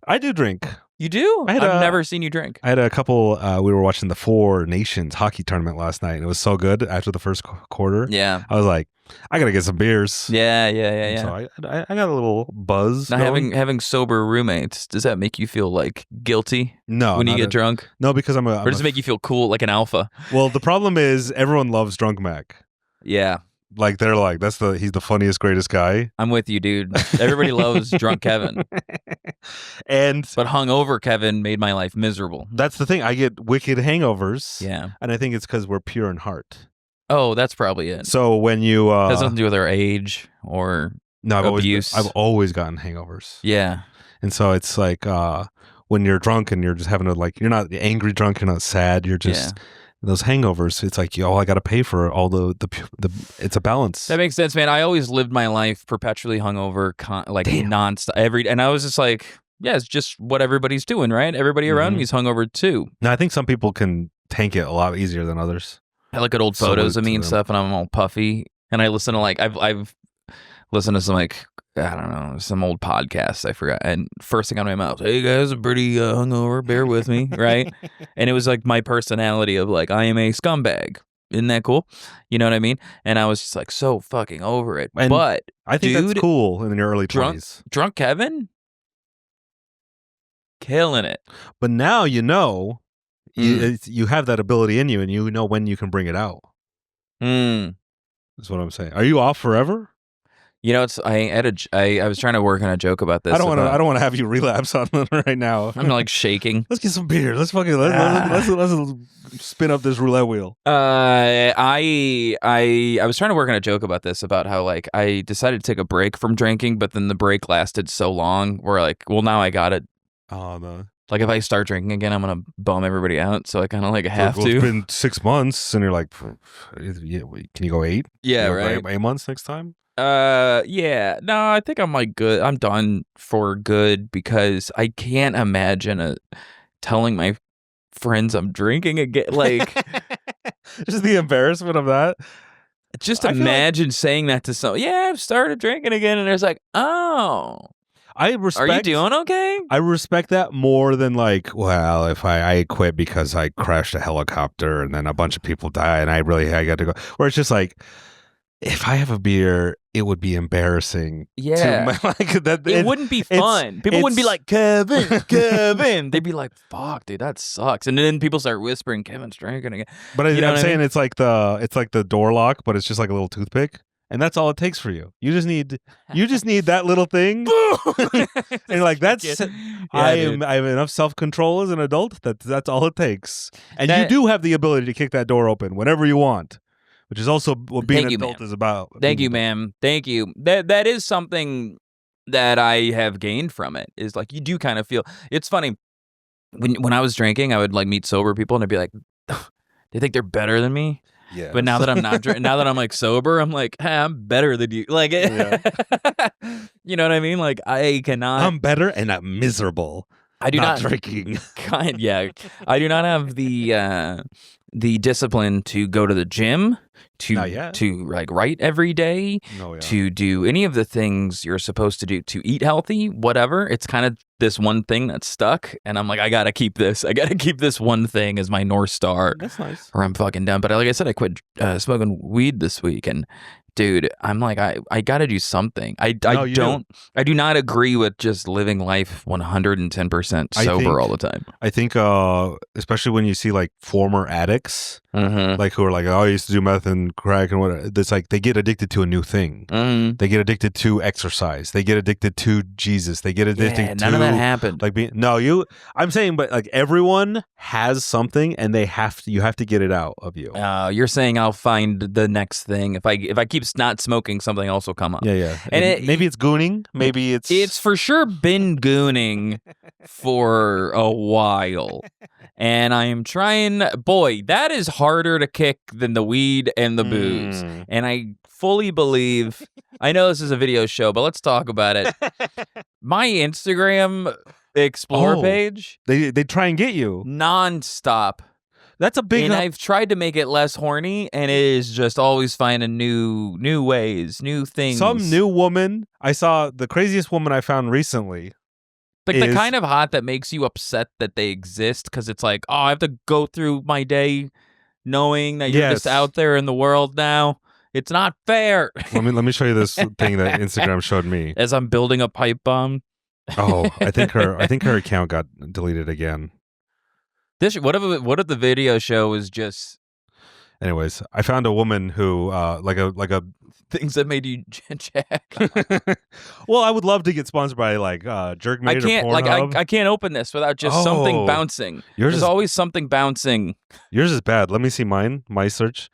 I do drink. You do? I've never seen you drink. I had a couple. We were watching the Four Nations hockey tournament last night, and it was so good after the first quarter. Yeah. I was like, I gotta get some beers. Yeah. So I got a little buzz. Now, having sober roommates, does that make you feel like guilty? No. When you get drunk? No, because or does it make you feel cool, like an alpha? Well, the problem is everyone loves Drunk Mac. Yeah. Like they're like, he's the funniest, greatest guy. I'm with you, dude. Everybody loves drunk Kevin. But hungover Kevin made my life miserable. That's the thing. I get wicked hangovers. Yeah. And I think it's because we're pure in heart. Oh, that's probably it. So when you has nothing to do with our age or abuse. I've always gotten hangovers. Yeah. And so it's like when you're drunk and you're just having you're not angry drunk, you're not sad, you're just those hangovers, it's like, I got to pay for all the it's a balance. That makes sense, man. I always lived my life perpetually hungover, nonstop. And I was just like, yeah, it's just what everybody's doing, right? Everybody around me is hungover too. Now, I think some people can tank it a lot easier than others. I look at old photos of me and stuff, and I'm all puffy. And I listen to I've listened to some I don't know, some old podcasts, I forgot. And first thing out of my mouth, hey guys, I'm pretty hungover, bear with me, right? And it was like my personality of like, I am a scumbag. Isn't that cool? You know what I mean? And I was just like so fucking over it. And but I think that's cool in your early 20s. Drunk Kevin? Killing it. But now you know, you have that ability in you and you know when you can bring it out. That's what I'm saying. Are you off forever? You know, I was trying to work on a joke about this. I don't want to have you relapse on it right now. I'm like shaking. Let's get some beer. Let's spin up this roulette wheel. I was trying to work on a joke about this, about how like I decided to take a break from drinking, but then the break lasted so long where like, well, now I got it. Oh no. Like if I start drinking again, I'm gonna bum everybody out. So I kind of like have to. It's been 6 months, and you're like, can you go 8? Yeah, right. 8 months next time. Yeah. No, I think I'm like good. I'm done for good because I can't imagine telling my friends I'm drinking again. Like, just the embarrassment of that. Just imagine saying that to someone. Yeah, I've started drinking again, and there's like, oh. Are you doing okay? I respect that more than like, well, if I quit because I crashed a helicopter and then a bunch of people die and I got to go. Where it's just like, if I have a beer, it would be embarrassing. Yeah. It wouldn't be fun. People wouldn't be like, Kevin. They'd be like, fuck, dude, that sucks. And then people start whispering, Kevin's drinking again. But I'm saying it's like the door lock, but it's just like a little toothpick. And that's all it takes for you. You just need that little thing. And like that's I have enough self-control as an adult that's all it takes. And you do have the ability to kick that door open whenever you want, which is also what being an adult is about. Thank you, ma'am. Thank you. That is something that I have gained from it. Is like you do kind of feel. It's funny when I was drinking, I would like meet sober people and I'd be like, they think they're better than me. Yeah. But now that I'm not now that I'm like sober, I'm like, hey, I'm better than you. Like, you know what I mean? Like, I cannot. I'm better and I'm miserable. I do not drinking. I do not have the discipline to go to the gym, to like write every day, to do any of the things you're supposed to do, to eat healthy, whatever. It's kind of this one thing that's stuck, and I'm like, I gotta keep this. I gotta keep this one thing as my North Star. That's nice. Or I'm fucking done. But like I said, I quit smoking weed this week, and dude, I'm like, I gotta do something. I do not agree with just living life 110% sober all the time. I think, especially when you see like former addicts, like who are like, oh, I used to do meth and crack and whatever. It's like they get addicted to a new thing. They get addicted to exercise. They get addicted to Jesus. They get addicted to none of that happened. Like I'm saying, but like everyone has something, and you have to get it out of you. You're saying I'll find the next thing if I keep not smoking, something else will come up. Yeah. And maybe it's gooning. Maybe it's for sure been gooning for a while. And I am trying, boy, that is harder to kick than the weed and the booze. And I fully believe, I know this is a video show, but let's talk about it. My Instagram Explore page. They try and get you. Nonstop. That's a big. And I've tried to make it less horny, and it is just always finding new ways, new things. Some new woman. I saw the craziest woman I found recently. Like the kind of hot that makes you upset that they exist, because it's like, oh, I have to go through my day knowing that you're just out there in the world now. It's not fair. Let me show you this thing that Instagram showed me as I'm building a pipe bomb. Oh, I think her account got deleted again. What if the video show is just? Anyways, I found a woman who like a things that made you jack. Well, I would love to get sponsored by like Jerkmate. I can't or Pornhub. I can't open this without just something bouncing. There's always something bouncing. Yours is bad. Let me see mine. My search.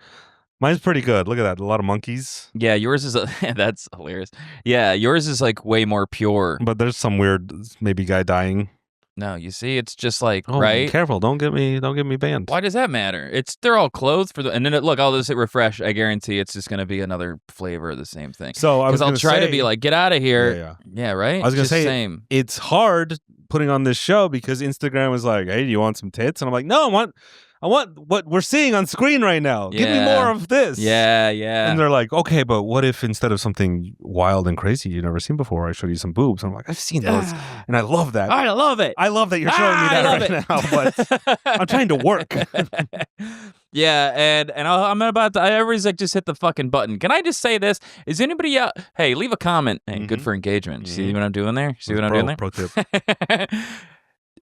Mine's pretty good. Look at that. A lot of monkeys. Yeah, yours is that's hilarious. Yeah, yours is like way more pure. But there's some weird maybe guy dying. No, you see, it's just like right. Careful, don't get me banned. Why does that matter? They're all clothed for and then I'll just hit refresh. I guarantee it's just gonna be another flavor of the same thing. So I'll try to be like, get out of here. Yeah, right. I was gonna say same. It's hard putting on this show because Instagram was like, hey, do you want some tits? And I'm like, no, I want what we're seeing on screen right now. Give me more of this. Yeah. And they're like, okay, but what if instead of something wild and crazy you've never seen before, I showed you some boobs? And I'm like, I've seen those, and I love that. I love it. I love that you're showing me that right now, but I'm trying to work. Yeah, and I'm about to. Everybody's like, just hit the fucking button. Can I just say this? Is anybody out? Hey, leave a comment. And good for engagement. See what I'm doing there? See what I'm doing there? Pro tip.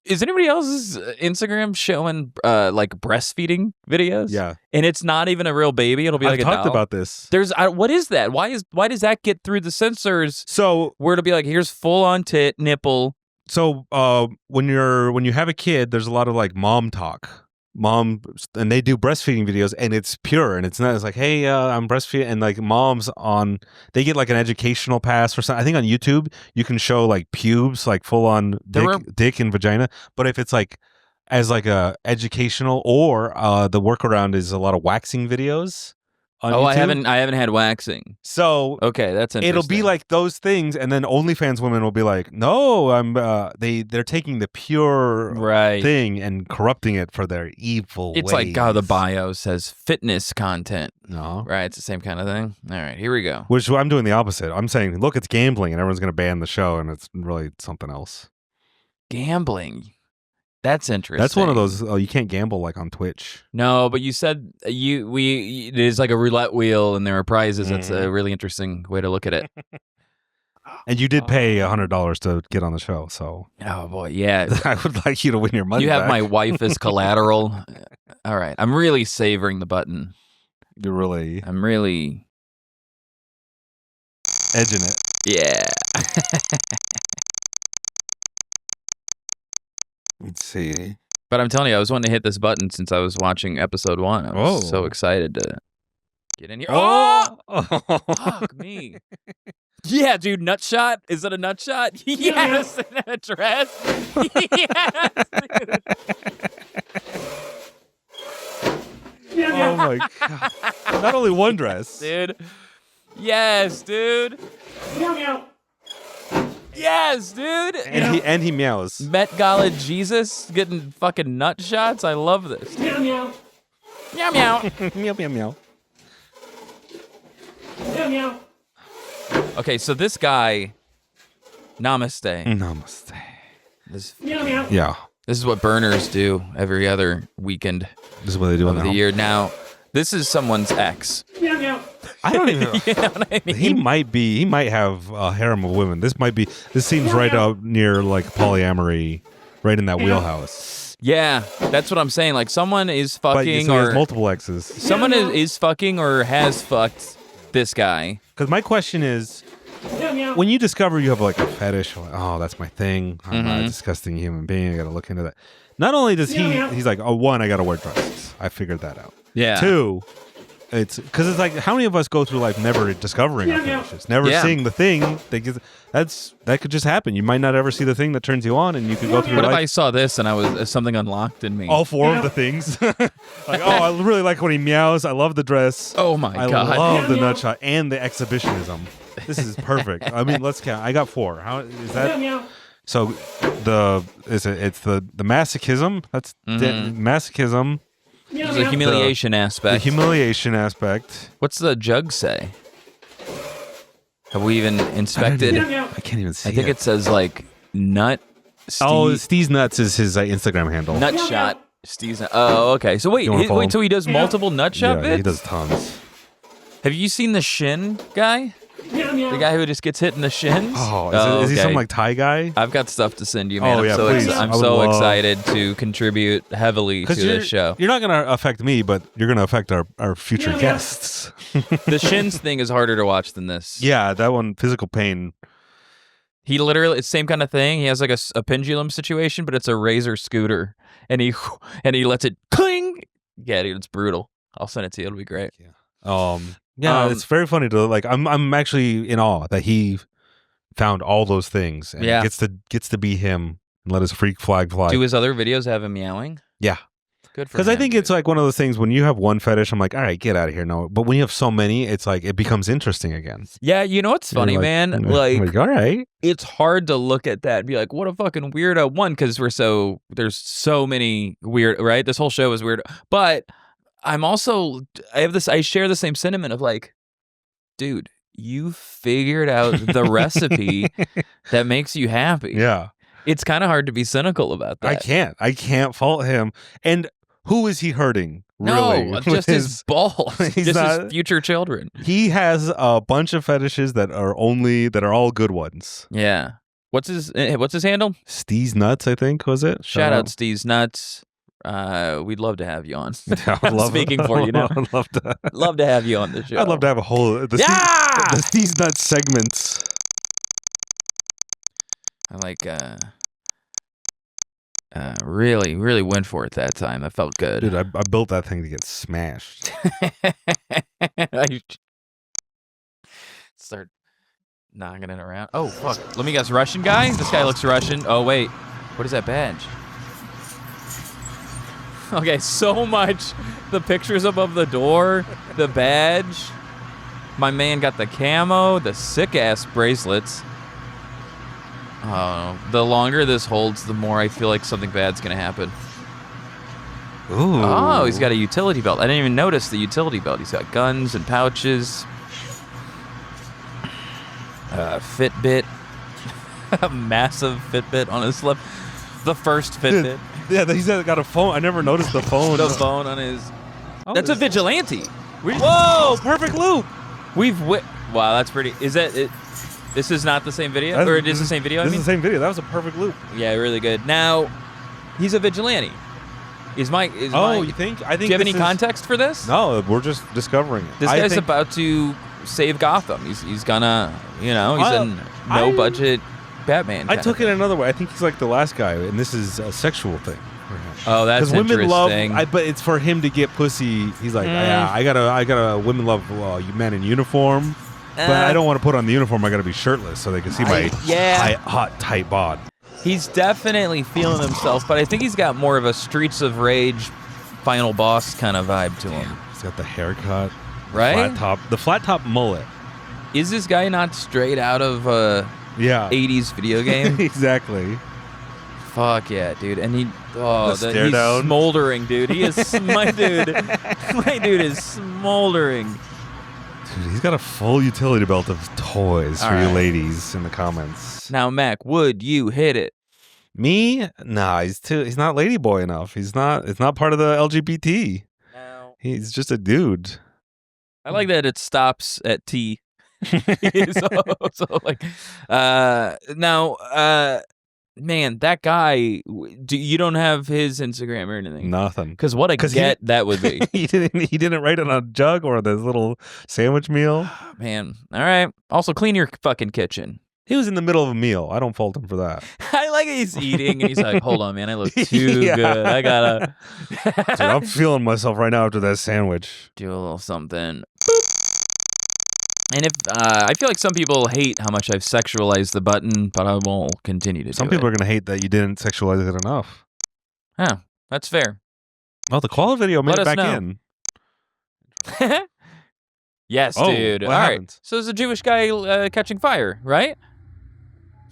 Is anybody else's Instagram showing like breastfeeding videos? Yeah, and it's not even a real baby. It'll be like a doll. I've talked about this. There's what is that? Why does that get through the censors? So where it'll be like, here's full on tit nipple. So when you have a kid, there's a lot of like mom talk. And they do breastfeeding videos, and it's pure, and it's like, hey, I'm breastfeeding, and like moms they get like an educational pass or something. I think on YouTube you can show like pubes, like full on dick and vagina, but if it's like as like a educational or the workaround is a lot of waxing videos. On YouTube. I haven't had waxing. So okay, that's interesting. It'll be like those things, and then OnlyFans women will be like, "No, I'm." They're taking the pure thing and corrupting it for their evil. It's ways. like how the bio says fitness content. No, right? It's the same kind of thing. All right, here we go. Which I'm doing the opposite. I'm saying, look, it's gambling, and everyone's going to ban the show, and it's really something else. Gambling. That's interesting. That's one of those. Oh, you can't gamble like on Twitch. No, but you said it is like a roulette wheel and there are prizes. That's a really interesting way to look at it. And you did pay $100 to get on the show, so. Oh boy, yeah. I would like you to win your money. You have back. my wife as collateral. All right, I'm really savoring the button. I'm really edging it. Yeah. Let's see. But I'm telling you, I was wanting to hit this button since I was watching episode 1. I was so excited to get in here. Oh! Fuck me. Yeah, dude, nut shot? Is it a nut shot? Yes, in a dress. Yes, dude. Oh my god. Not only one dress. Dude. Yes, dude. Yes, dude. And he meows. Met Gala Jesus getting fucking nut shots. I love this. Meow meow. Meow meow. Meow meow meow. Meow meow. Okay, so this guy, namaste. Namaste. Meow meow. Yeah. This is what burners do every other weekend This is what they do of the year. Now, this is someone's ex. Meow meow. I don't even know. You know what I mean? He might have a harem of women. This seems right up near like polyamory, right in that wheelhouse. Yeah, that's what I'm saying. Like someone is fucking so he has or multiple exes. someone is fucking or has fucked this guy. Because my question is, when you discover you have like a fetish, like, oh, that's my thing. I'm not a disgusting human being. I got to look into that. Not only does he's like, oh, one, I got to wear dresses. I figured that out. Yeah. Two, it's because it's like, how many of us go through life never discovering our fetishes, never seeing the thing that could just happen. You might not ever see the thing that turns you on, and you could go through What life. if I saw this and I was something unlocked in me? All four of the things. Like, oh, I really like when he meows. I love the dress. Oh my god. I love the nut shot and the exhibitionism. This is perfect. I mean, let's count. I got 4. How is that? So it's the masochism. That's masochism. There's a humiliation aspect. The humiliation aspect. What's the jug say? Have we even inspected? I can't even see. I think it says like nut. Steve's Nuts is his Instagram handle. Nut shot. Steve's. Oh, okay. So wait, so he does multiple nut shot bits? He does tons. Have you seen the shin guy? The guy who just gets hit in the shins? Oh, is he some like Thai guy? I've got stuff to send you, man. Oh, yeah, please. I'm so excited to contribute heavily to this show. You're not going to affect me, but you're going to affect our future guests. The shins thing is harder to watch than this. Yeah, that one, physical pain. He literally, it's the same kind of thing. He has like a pendulum situation, but it's a razor scooter. And he lets it cling. Yeah, dude, it's brutal. I'll send it to you. It'll be great. Yeah. Yeah, it's very funny to like. I'm actually in awe that he found all those things and gets to be him and let his freak flag fly. Do his other videos have him meowing? Yeah, good for him. Because I think it's like one of those things when you have one fetish, I'm like, all right, get out of here. No, but when you have so many, it's like it becomes interesting again. Yeah, you know what's funny, man? Like, all right, it's hard to look at that and be like, what a fucking weirdo. One, because there's so many weird, right? This whole show is weird, but. I share the same sentiment of like, dude, you figured out the recipe that makes you happy. Yeah. It's kind of hard to be cynical about that. I can't fault him. And who is he hurting? Really? No, just his balls. Just his future children. He has a bunch of fetishes that are all good ones. Yeah. What's his handle? Steve's Nuts, I think, was it? Shout out Steve's Nuts. We'd love to have you on. I'm speaking for you now. I'd love to have you on the show. I'd love to have a whole the Steve's Nuts segments. I like really, really went for it that time. That felt good. Dude, I built that thing to get smashed. I start knocking it around. Oh fuck. Let me guess, Russian guy? This guy looks Russian. Oh wait. What is that badge? Okay, so much. The pictures above the door, the badge. My man got the camo, the sick-ass bracelets. Oh, the longer this holds, the more I feel like something bad's going to happen. Ooh. Oh, he's got a utility belt. I didn't even notice the utility belt. He's got guns and pouches. Fitbit. A massive Fitbit on his left. The first Fitbit. Yeah, he's got a phone. I never noticed the phone. The phone on his... Oh, that's a vigilante. Whoa, perfect loop. Wow, that's pretty... Is that it? This is not the same video? Or it is the same video, This is the same video. That was a perfect loop. Yeah, really good. Now, he's a vigilante. You think? I think. Do you have any context for this? No, we're just discovering it. This guy's about to save Gotham. He's gonna, he's a no budget Batman. I took it another way. I think he's like the last guy, and this is a sexual thing. Oh, that's interesting. Women love, but it's for him to get pussy. He's like, yeah, I gotta. Women love you men in uniform, but I don't want to put on the uniform. I gotta be shirtless so they can see my hot, tight bod. He's definitely feeling himself, but I think he's got more of a Streets of Rage, final boss kind of vibe to him. He's got the haircut, right? The flat top mullet. Is this guy not straight out of 80s video game? Exactly. Fuck yeah, dude. And he's down. smoldering, dude. He is my dude. My dude is smoldering. Dude, he's got a full utility belt of toys for you ladies in the comments. Now, Mac, would you hit it? Me? Nah, he's not ladyboy enough. It's not part of the LGBT. No. He's just a dude. I like that it stops at T. Man, that guy, you don't have his Instagram or anything? Nothing. Because what a get that would be. He didn't write it on a jug or this little sandwich meal. Man, all right. Also, clean your fucking kitchen. He was in the middle of a meal. I don't fault him for that. I like he's eating and he's like, hold on, man, I look too good. I gotta... Dude, I'm feeling myself right now after that sandwich. Do a little something. And I feel like some people hate how much I've sexualized the button, but I will continue to do it. Some people are going to hate that you didn't sexualize it enough. Huh, that's fair. Oh, the quality video made it back in. Yes, dude. All right. So there's a Jewish guy catching fire, right?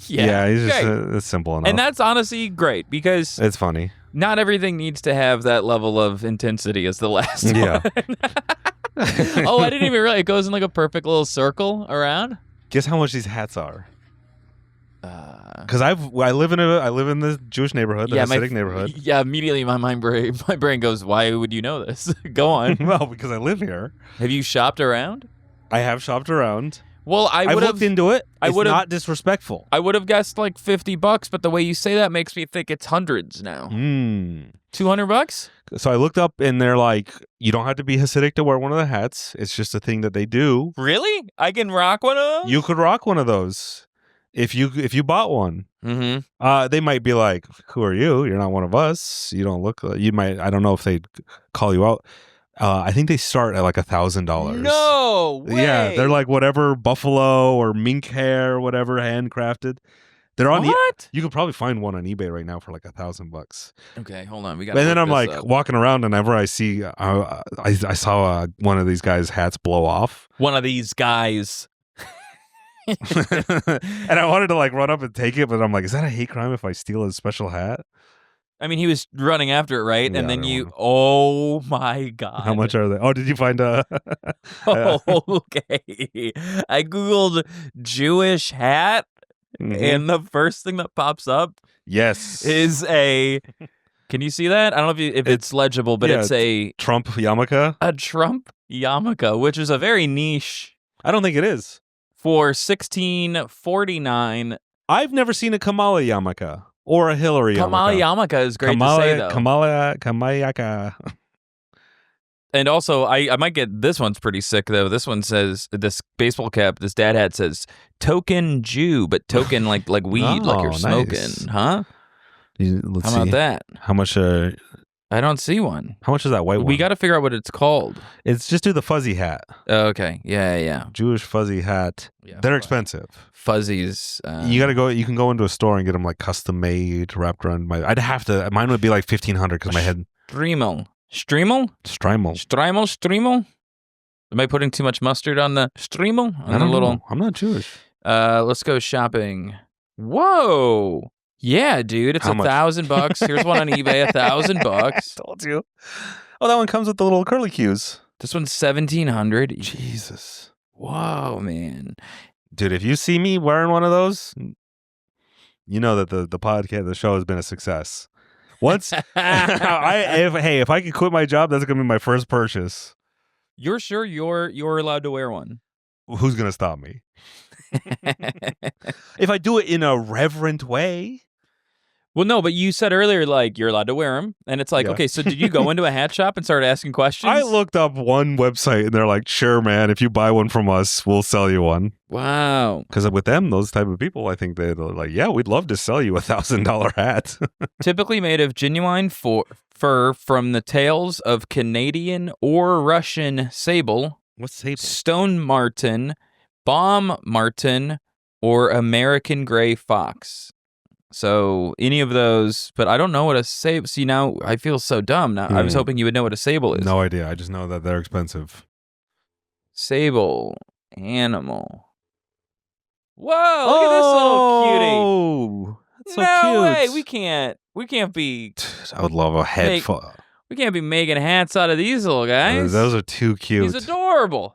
Yeah, he's just it's simple enough. And that's honestly great because it's funny. Not everything needs to have that level of intensity as the last one. Oh, I didn't even realize it goes in like a perfect little circle around. Guess how much these hats are? Because I live in the Jewish neighborhood, the Hasidic neighborhood. Yeah, immediately my brain goes, why would you know this? Go on. Well, because I live here. Have you shopped around? I have shopped around. Well, I've looked into it. It's not disrespectful. I would have guessed like $50, but the way you say that makes me think it's hundreds now. $200? So I looked up, and they're like, you don't have to be Hasidic to wear one of the hats. It's just a thing that they do. Really? I can rock one of those? You could rock one of those if you bought one. Mm-hmm. They might be like, who are you? You're not one of us. You don't look. You might. I don't know if they'd call you out. I think they start at like $1,000. No way. Yeah, they're like whatever buffalo or mink hair, or whatever, handcrafted. They're on. What? You could probably find one on eBay right now for like $1,000. Okay, hold on. We got. And then I'm like walking around, and whenever I see, I saw one of these guys' hats blow off. One of these guys. And I wanted to like run up and take it, but I'm like, is that a hate crime if I steal his special hat? I mean, he was running after it, right? Yeah, and then oh my God. How much are they? Oh, did you find okay. I Googled Jewish hat, and the first thing that pops up is a, can you see that? I don't know if it's legible, but it's a Trump yarmulke. A Trump yarmulke, which is a very niche. I don't think it is. For $16.49. I've never seen a Kamala yarmulke. Or a Hillary yarmulke. Kamala yarmulke is great to say, though. Kamayaka. And also, I might get, this one's pretty sick, though. This one says, this baseball cap, this dad hat says, token Jew, but token like weed, like you're smoking. Nice. Huh? Let's How about that? How much? I don't see one. How much is that white one? We got to figure out what it's called. It's just do the fuzzy hat. Okay. Yeah. Jewish fuzzy hat. Yeah, they're expensive. Fuzzies. You gotta go. You can go into a store and get them like custom made, wrapped around my. I'd have to. Mine would be like $1,500 because my head. Streimel. Am I putting too much mustard on the streimel? I don't know. I'm not Jewish. Let's go shopping. Whoa. Yeah, dude, it's $1,000. Here's one on eBay, $1,000. Told you. Oh, that one comes with the little curly cues. This one's $1,700. Jesus. Whoa, man. Dude, if you see me wearing one of those, you know that the podcast, the show has been a success. Once, if I could quit my job, that's gonna be my first purchase. You're sure you're allowed to wear one? Who's gonna stop me? If I do it in a reverent way. Well, no, but you said earlier, like, you're allowed to wear them. And it's like, okay, so did you go into a hat shop and start asking questions? I looked up one website and they're like, sure, man, if you buy one from us, we'll sell you one. Wow. Because with them, those type of people, I think they're like, yeah, we'd love to sell you $1,000 hat. Typically made of genuine fur from the tails of Canadian or Russian sable. What's sable? Stone marten, bomb marten, or American gray fox. So any of those, but I don't know what a sable. See, now I feel so dumb. Now I was hoping you would know what a sable is. No idea. I just know that they're expensive. Sable animal. Whoa! Look at this little cutie. That's so No cute. way! We can't be. I would love a head. We can't be making hats out of these little guys. Those are too cute. He's adorable.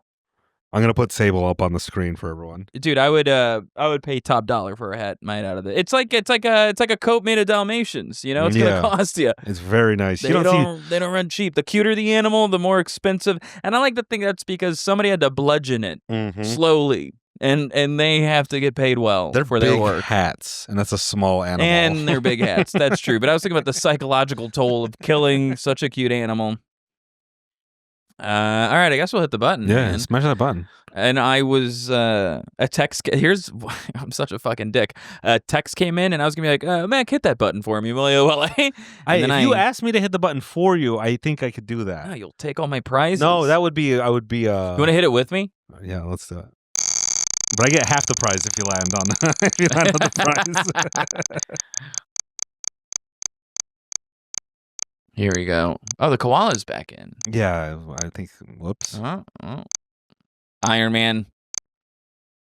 I'm gonna put Sable up on the screen for everyone. Dude, I would pay top dollar for a hat made out of it. It's like a coat made of Dalmatians. You know, it's gonna cost you. It's very nice. They don't run cheap. The cuter the animal, the more expensive. And I like to think that's because somebody had to bludgeon it slowly, and they have to get paid well for their work. Hats, and that's a small animal. And they're big hats. That's true. But I was thinking about the psychological toll of killing such a cute animal. All right, I guess we'll hit the button. Yeah, man. smash that button. And I was a text. I'm such a fucking dick. A text came in, and I was gonna be like, "Mac, hit that button for me, will you?" Well, if you asked me to hit the button for you, I think I could do that. Oh, you'll take all my prizes. No, that would be. I would be. You want to hit it with me? Yeah, let's do it. But I get half the prize if you land on the prize. Here we go. Oh, the koala's back in. Yeah, I think. Whoops. Iron Man.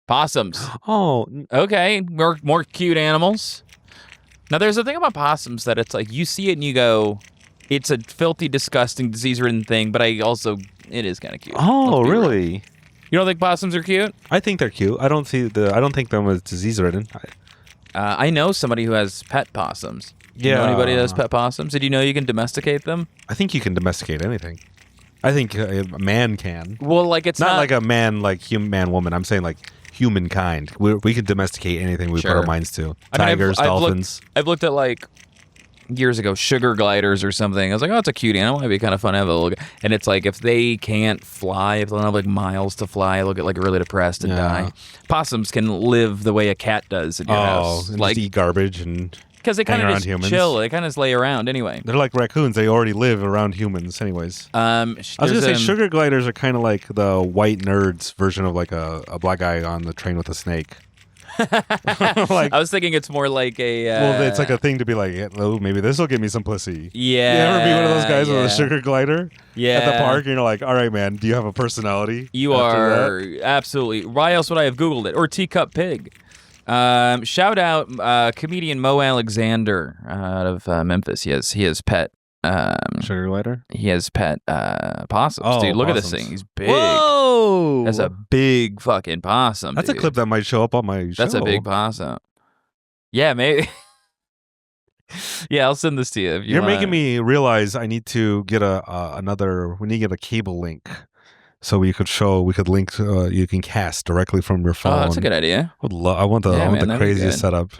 Possums. Oh, okay. More cute animals. Now, there's a thing about possums that it's like you see it and you go, it's a filthy, disgusting, disease-ridden thing, but it is kind of cute. Oh, really? You don't think possums are cute? I think they're cute. I don't think them as disease-ridden. I know somebody who has pet possums. Yeah. You know anybody that has pet possums? Did you know you can domesticate them? I think you can domesticate anything. I think a man can. Well, like it's not like a man, like man, woman. I'm saying like humankind. We can domesticate anything we put our minds to. Tigers, dolphins. I've looked at like years ago sugar gliders or something. I was like, oh, it's a cute animal. It'd be kind of fun to have a look. And it's like if they can't fly, if they don't have like miles to fly, they'll get like really depressed and die. Possums can live the way a cat does in your house, and like just eat garbage and. Because they kind of just chill. They kind of just lay around anyway. They're like raccoons. They already live around humans anyways. I was going to say sugar gliders are kind of like the white nerds version of like a black guy on the train with a snake. Like, I was thinking it's more like a... well, it's like a thing to be like, oh, maybe this will give me some pussy. Yeah. You ever be one of those guys with a sugar glider? Yeah. At the park, and you're like, all right, man, do you have a personality? You are. Absolutely. Why else would I have Googled it? Or teacup pig. Shout out comedian Mo Alexander out of Memphis. He has pet sugar glider. He has pet possums. Oh, dude, look possums. at this thing. He's big. Whoa, that's a big fucking possum. That's dude. a clip that might show up on my show. That's a big possum. Yeah, maybe. Yeah, I'll send this to you. If You're making me realize I need to get we need to get a cable link. So we could link. You can cast directly from your phone. Oh, that's a good idea. I want the craziest setup.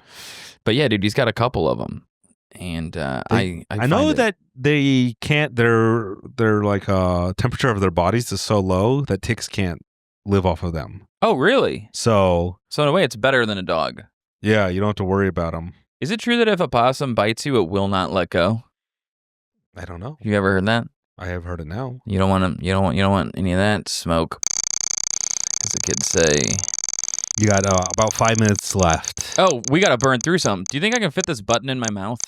But yeah, dude, he's got a couple of them, and I know that they can't. Their like temperature of their bodies is so low that ticks can't live off of them. Oh, really? So in a way, it's better than a dog. Yeah, you don't have to worry about them. Is it true that if a possum bites you, it will not let go? I don't know. You ever heard that? I have heard it now. You don't want any of that smoke. As the kids say. You got about 5 minutes left. Oh, we got to burn through some. Do you think I can fit this button in my mouth?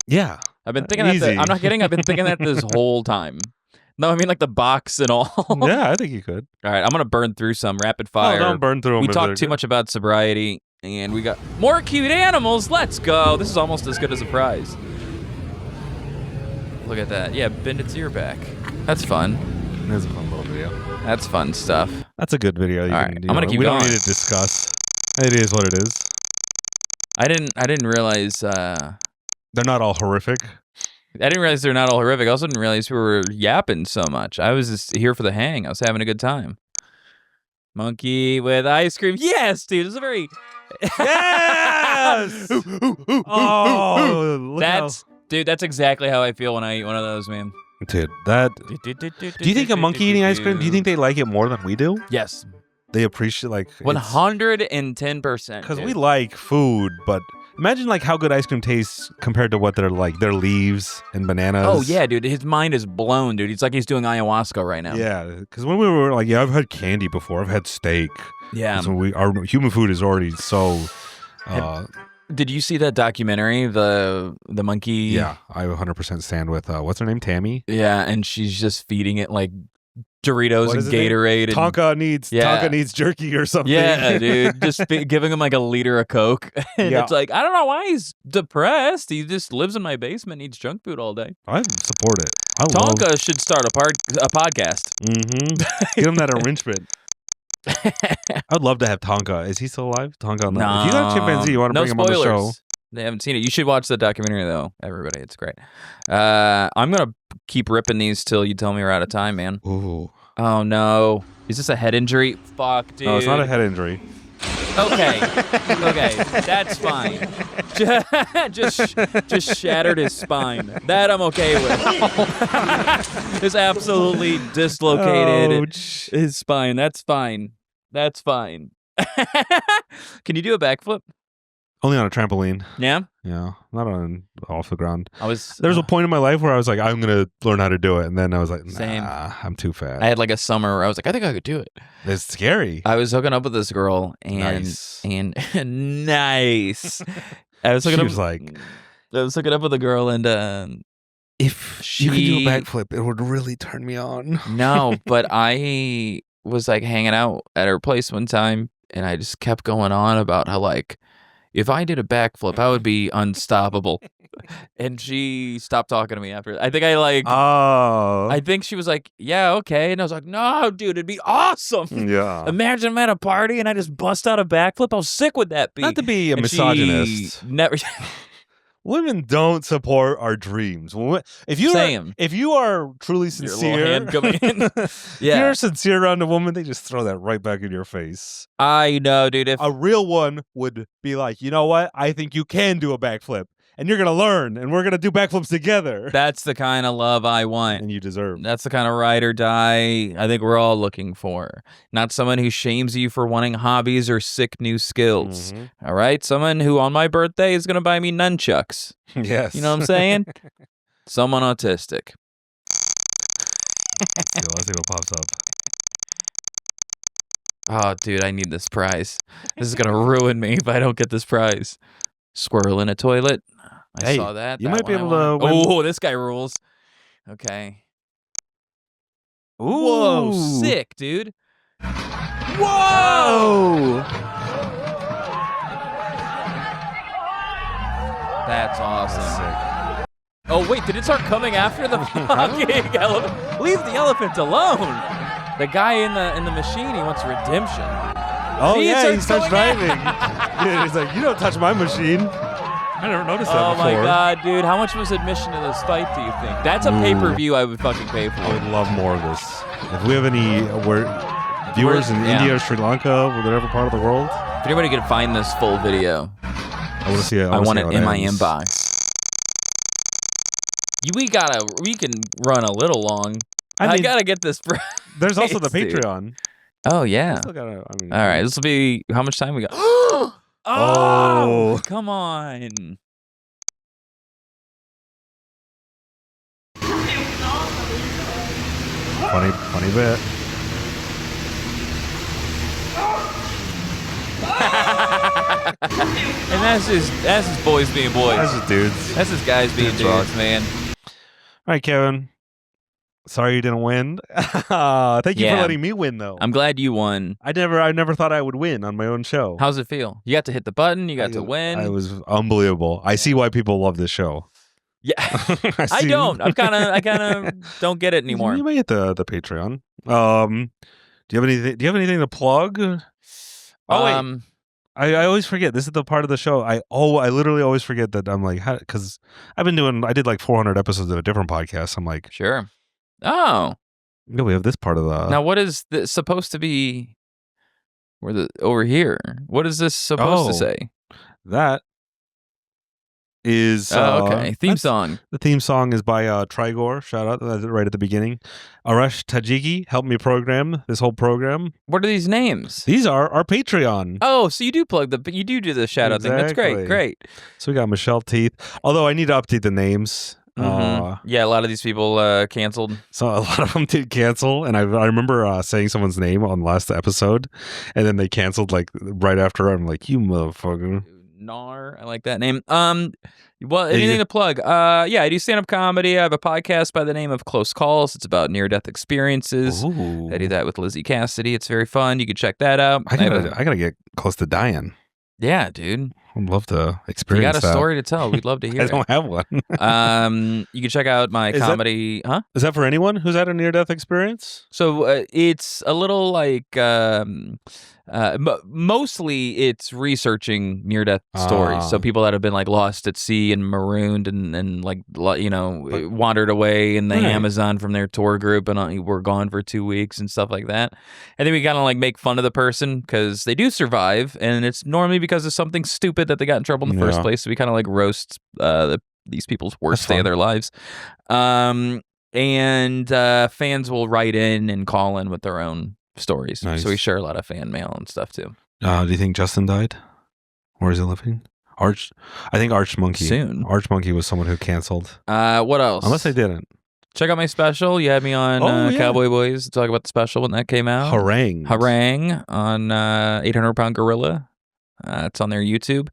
Yeah. I've been thinking that. I'm not kidding. I've been thinking that this whole time. No, I mean like the box and all. Yeah, I think you could. All right, I'm going to burn through some rapid fire. No, don't burn through them. We talked too much about sobriety, and we got more cute animals. Let's go. This is almost as good as a prize. Look at that. Yeah, bend its ear back. That's fun. That's a fun little video. That's fun stuff. That's a good video. All right, I'm gonna keep going. We don't need to discuss. It is what it is. I didn't realize they're not all horrific. I didn't realize they're not all horrific. I also didn't realize we were yapping so much. I was just here for the hang. I was having a good time. Monkey with ice cream. Yes, dude. It's a very... Yeah! Yes. Oh, dude. That's exactly how I feel when I eat one of those, man. Dude, do you think a monkey eating ice cream? Do you think they like it more than we do? Yes. They appreciate 110%. Because we like food, but imagine like how good ice cream tastes compared to what they're like. Their leaves and bananas. Oh yeah, dude. His mind is blown, dude. It's like he's doing ayahuasca right now. Yeah, because when we were like, I've had candy before. I've had steak. Yeah. So our human food is already so. Did you see that documentary, the monkey? Yeah, I 100% stand with what's her name, Tammy. Yeah, and she's just feeding it like Doritos and Gatorade. Tonka needs jerky or something. Yeah, dude. Just giving him like a liter of Coke. And it's like, I don't know why he's depressed. He just lives in my basement, eats junk food all day. I support it. Tonka should start a podcast. Give him that arrangement. I'd love to have Tonka. Is he still alive? Tonka. No. If you got a chimpanzee, you want to bring him on the show. They haven't seen it. You should watch the documentary though, everybody. It's great. I'm gonna keep ripping these till you tell me we're out of time, man. Ooh. Oh no. Is this a head injury? Fuck, dude. No, it's not a head injury. Okay. That's fine. Just shattered his spine. That I'm okay with. Just absolutely dislocated his spine. That's fine. Can you do a backflip? Only on a trampoline. Yeah? Yeah, not on off the ground. There was a point in my life where I was like, I'm going to learn how to do it. And then I was like, nah, Same. I'm too fat. I had like a summer where I was like, I think I could do it. It's scary. I was hooking up with this girl and Nice. Nice. I was hooking up with a girl and if you could do a backflip, it would really turn me on. No, but I was like hanging out at her place one time and I just kept going on about how like if I did a backflip, I would be unstoppable. And she stopped talking to me after. I think I think she was like, yeah, okay. And I was like, no, dude, it'd be awesome. Yeah. Imagine I'm at a party and I just bust out a backflip. How sick would that be? Not to be a misogynist. Never. Women don't support our dreams. If you are truly sincere, your little hand coming in. If you're sincere around a woman, they just throw that right back in your face. I know, dude. If a real one would be like, you know what? I think you can do a backflip, and you're gonna learn, and we're gonna do backflips together. That's the kind of love I want, and you deserve. That's the kind of ride or die I think we're all looking for. Not someone who shames you for wanting hobbies or sick new skills. Mm-hmm. All right, someone who on my birthday is gonna buy me nunchucks. Yes, you know what I'm saying? Someone autistic. Let's see what pops up. Oh, dude, I need this prize. This is gonna ruin me if I don't get this prize. Squirrel in a toilet. I saw that. You might be able to win. Oh, this guy rules. Okay. Ooh. Whoa, sick, dude. Whoa! That's awesome. Oh, wait, did it start coming after the fucking elephant? Leave the elephant alone. The guy in the machine, he wants redemption. Oh, yeah, he starts driving. Yeah, he's like, you don't touch my machine. I never noticed that before. Oh, my God, dude. How much was admission to this fight, do you think? That's a pay-per-view I would fucking pay for. I would love more of this. If we have any viewers in India or Sri Lanka, whatever part of the world. If anybody can find this full video, I want to see it. I want it in my inbox. We can run a little long. I gotta get this. There's also the Patreon. Oh, yeah. All right, this will be how much time we got? Oh, come on. Funny bit. And that's his boys being boys. That's his dudes. That's his guys being dudes, man. All right, Kevin. Sorry you didn't win. Thank you for letting me win, though. I'm glad you won. I never thought I would win on my own show. How's it feel? You got to hit the button. You got to win. It was unbelievable. I see why people love this show. Yeah, I don't. I kind of don't get it anymore. You may get the Patreon. Do you have anything to plug? Oh wait. I always forget. This is the part of the show. I literally always forget that I'm like, because I did like 400 episodes of a different podcast. I'm like, sure. Oh. Yeah, we have this part of the. Now, what is this supposed to be? Over here? What is this supposed to say? That is okay. Theme song. The theme song is by Trigor. Shout out right at the beginning. Arash Tajiki helped me program this whole program. What are these names? These are our Patreon. Oh, so you do do the shout out thing. That's great. So we got Michelle Teeth. Although I need to update the names. Yeah, a lot of these people canceled. So a lot of them did cancel, and I remember saying someone's name on the last episode, and then they canceled like right after. I'm like, you motherfucker. Nar, I like that name. Well, anything to plug? Yeah, I do stand-up comedy. I have a podcast by the name of Close Calls. It's about near-death experiences. Ooh. I do that with Lizzie Cassidy. It's very fun. You can check that out. I gotta get close to dying. Yeah, dude. I'd love to experience that. You got a story to tell. We'd love to hear it. I don't have one. You can check out my comedy. Is that for anyone who's had a near-death experience? So it's a little like mostly it's researching near-death stories. So people that have been like lost at sea and marooned and like wandered away in the Amazon from their tour group and were gone for 2 weeks and stuff like that. And then we kind of like make fun of the person because they do survive, and it's normally because of something stupid that they got in trouble in the first place. So we kind of like roast these people's worst day of their lives. And fans will write in and call in with their own stories. Nice. So we share a lot of fan mail and stuff too. Do you think Justin died? Or is he living? I think Arch Monkey. Soon. Arch Monkey was someone who canceled. What else? Unless I didn't. Check out my special. You had me on Cowboy Boys to talk about the special when that came out. Harangue on 800 Pound Gorilla. It's on their YouTube.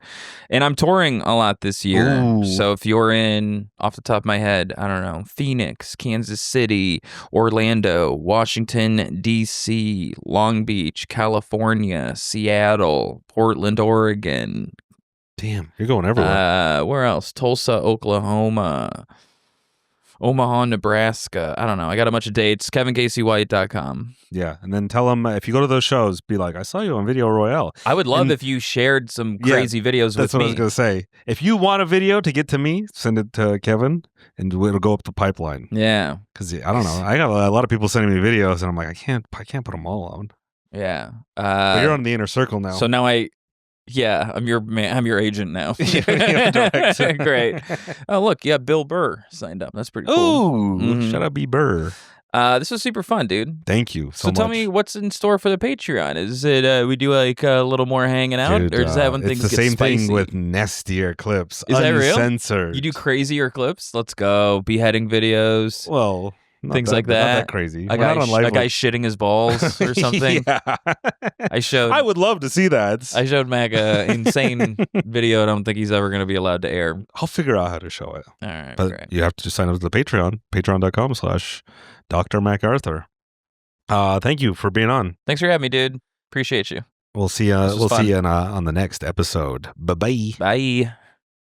And I'm touring a lot this year. Ooh. So if you're in, off the top of my head, I don't know, Phoenix, Kansas City, Orlando, Washington, D.C., Long Beach, California, Seattle, Portland, Oregon. Damn, you're going everywhere. Where else? Tulsa, Oklahoma. Omaha, Nebraska. I don't know. I got a bunch of dates. KevinCaseyWhite.com. Yeah. And then tell them if you go to those shows, be like, I saw you on Video Royale. I would love if you shared some crazy videos with me. That's what I was going to say. If you want a video to get to me, send it to Kevin and it'll go up the pipeline. Yeah. Because I don't know. I got a lot of people sending me videos and I'm like, I can't put them all on. Yeah. But you're on the inner circle now. So now I'm your man. I'm your agent now. Great. Oh, look, Bill Burr signed up. That's pretty cool. Ooh, shout out B. Burr. This was super fun, dude. Thank you so much. So tell me what's in store for the Patreon. Is it we do like a little more hanging out, or does that have when things get spicy? It's the same thing with nastier clips, Is that real? Uncensored. You do crazier clips? Let's go. Beheading videos. Well. Things like that. Not that crazy. A guy shitting his balls or something. Yeah. I would love to see that. I showed Mac an insane video I don't think he's ever going to be allowed to air. I'll figure out how to show it. All right. But great. You have to just sign up to the Patreon, patreon.com/Dr. MacArthur. Thank you for being on. Thanks for having me, dude. Appreciate you. We'll see you on the next episode. Bye-bye. Bye.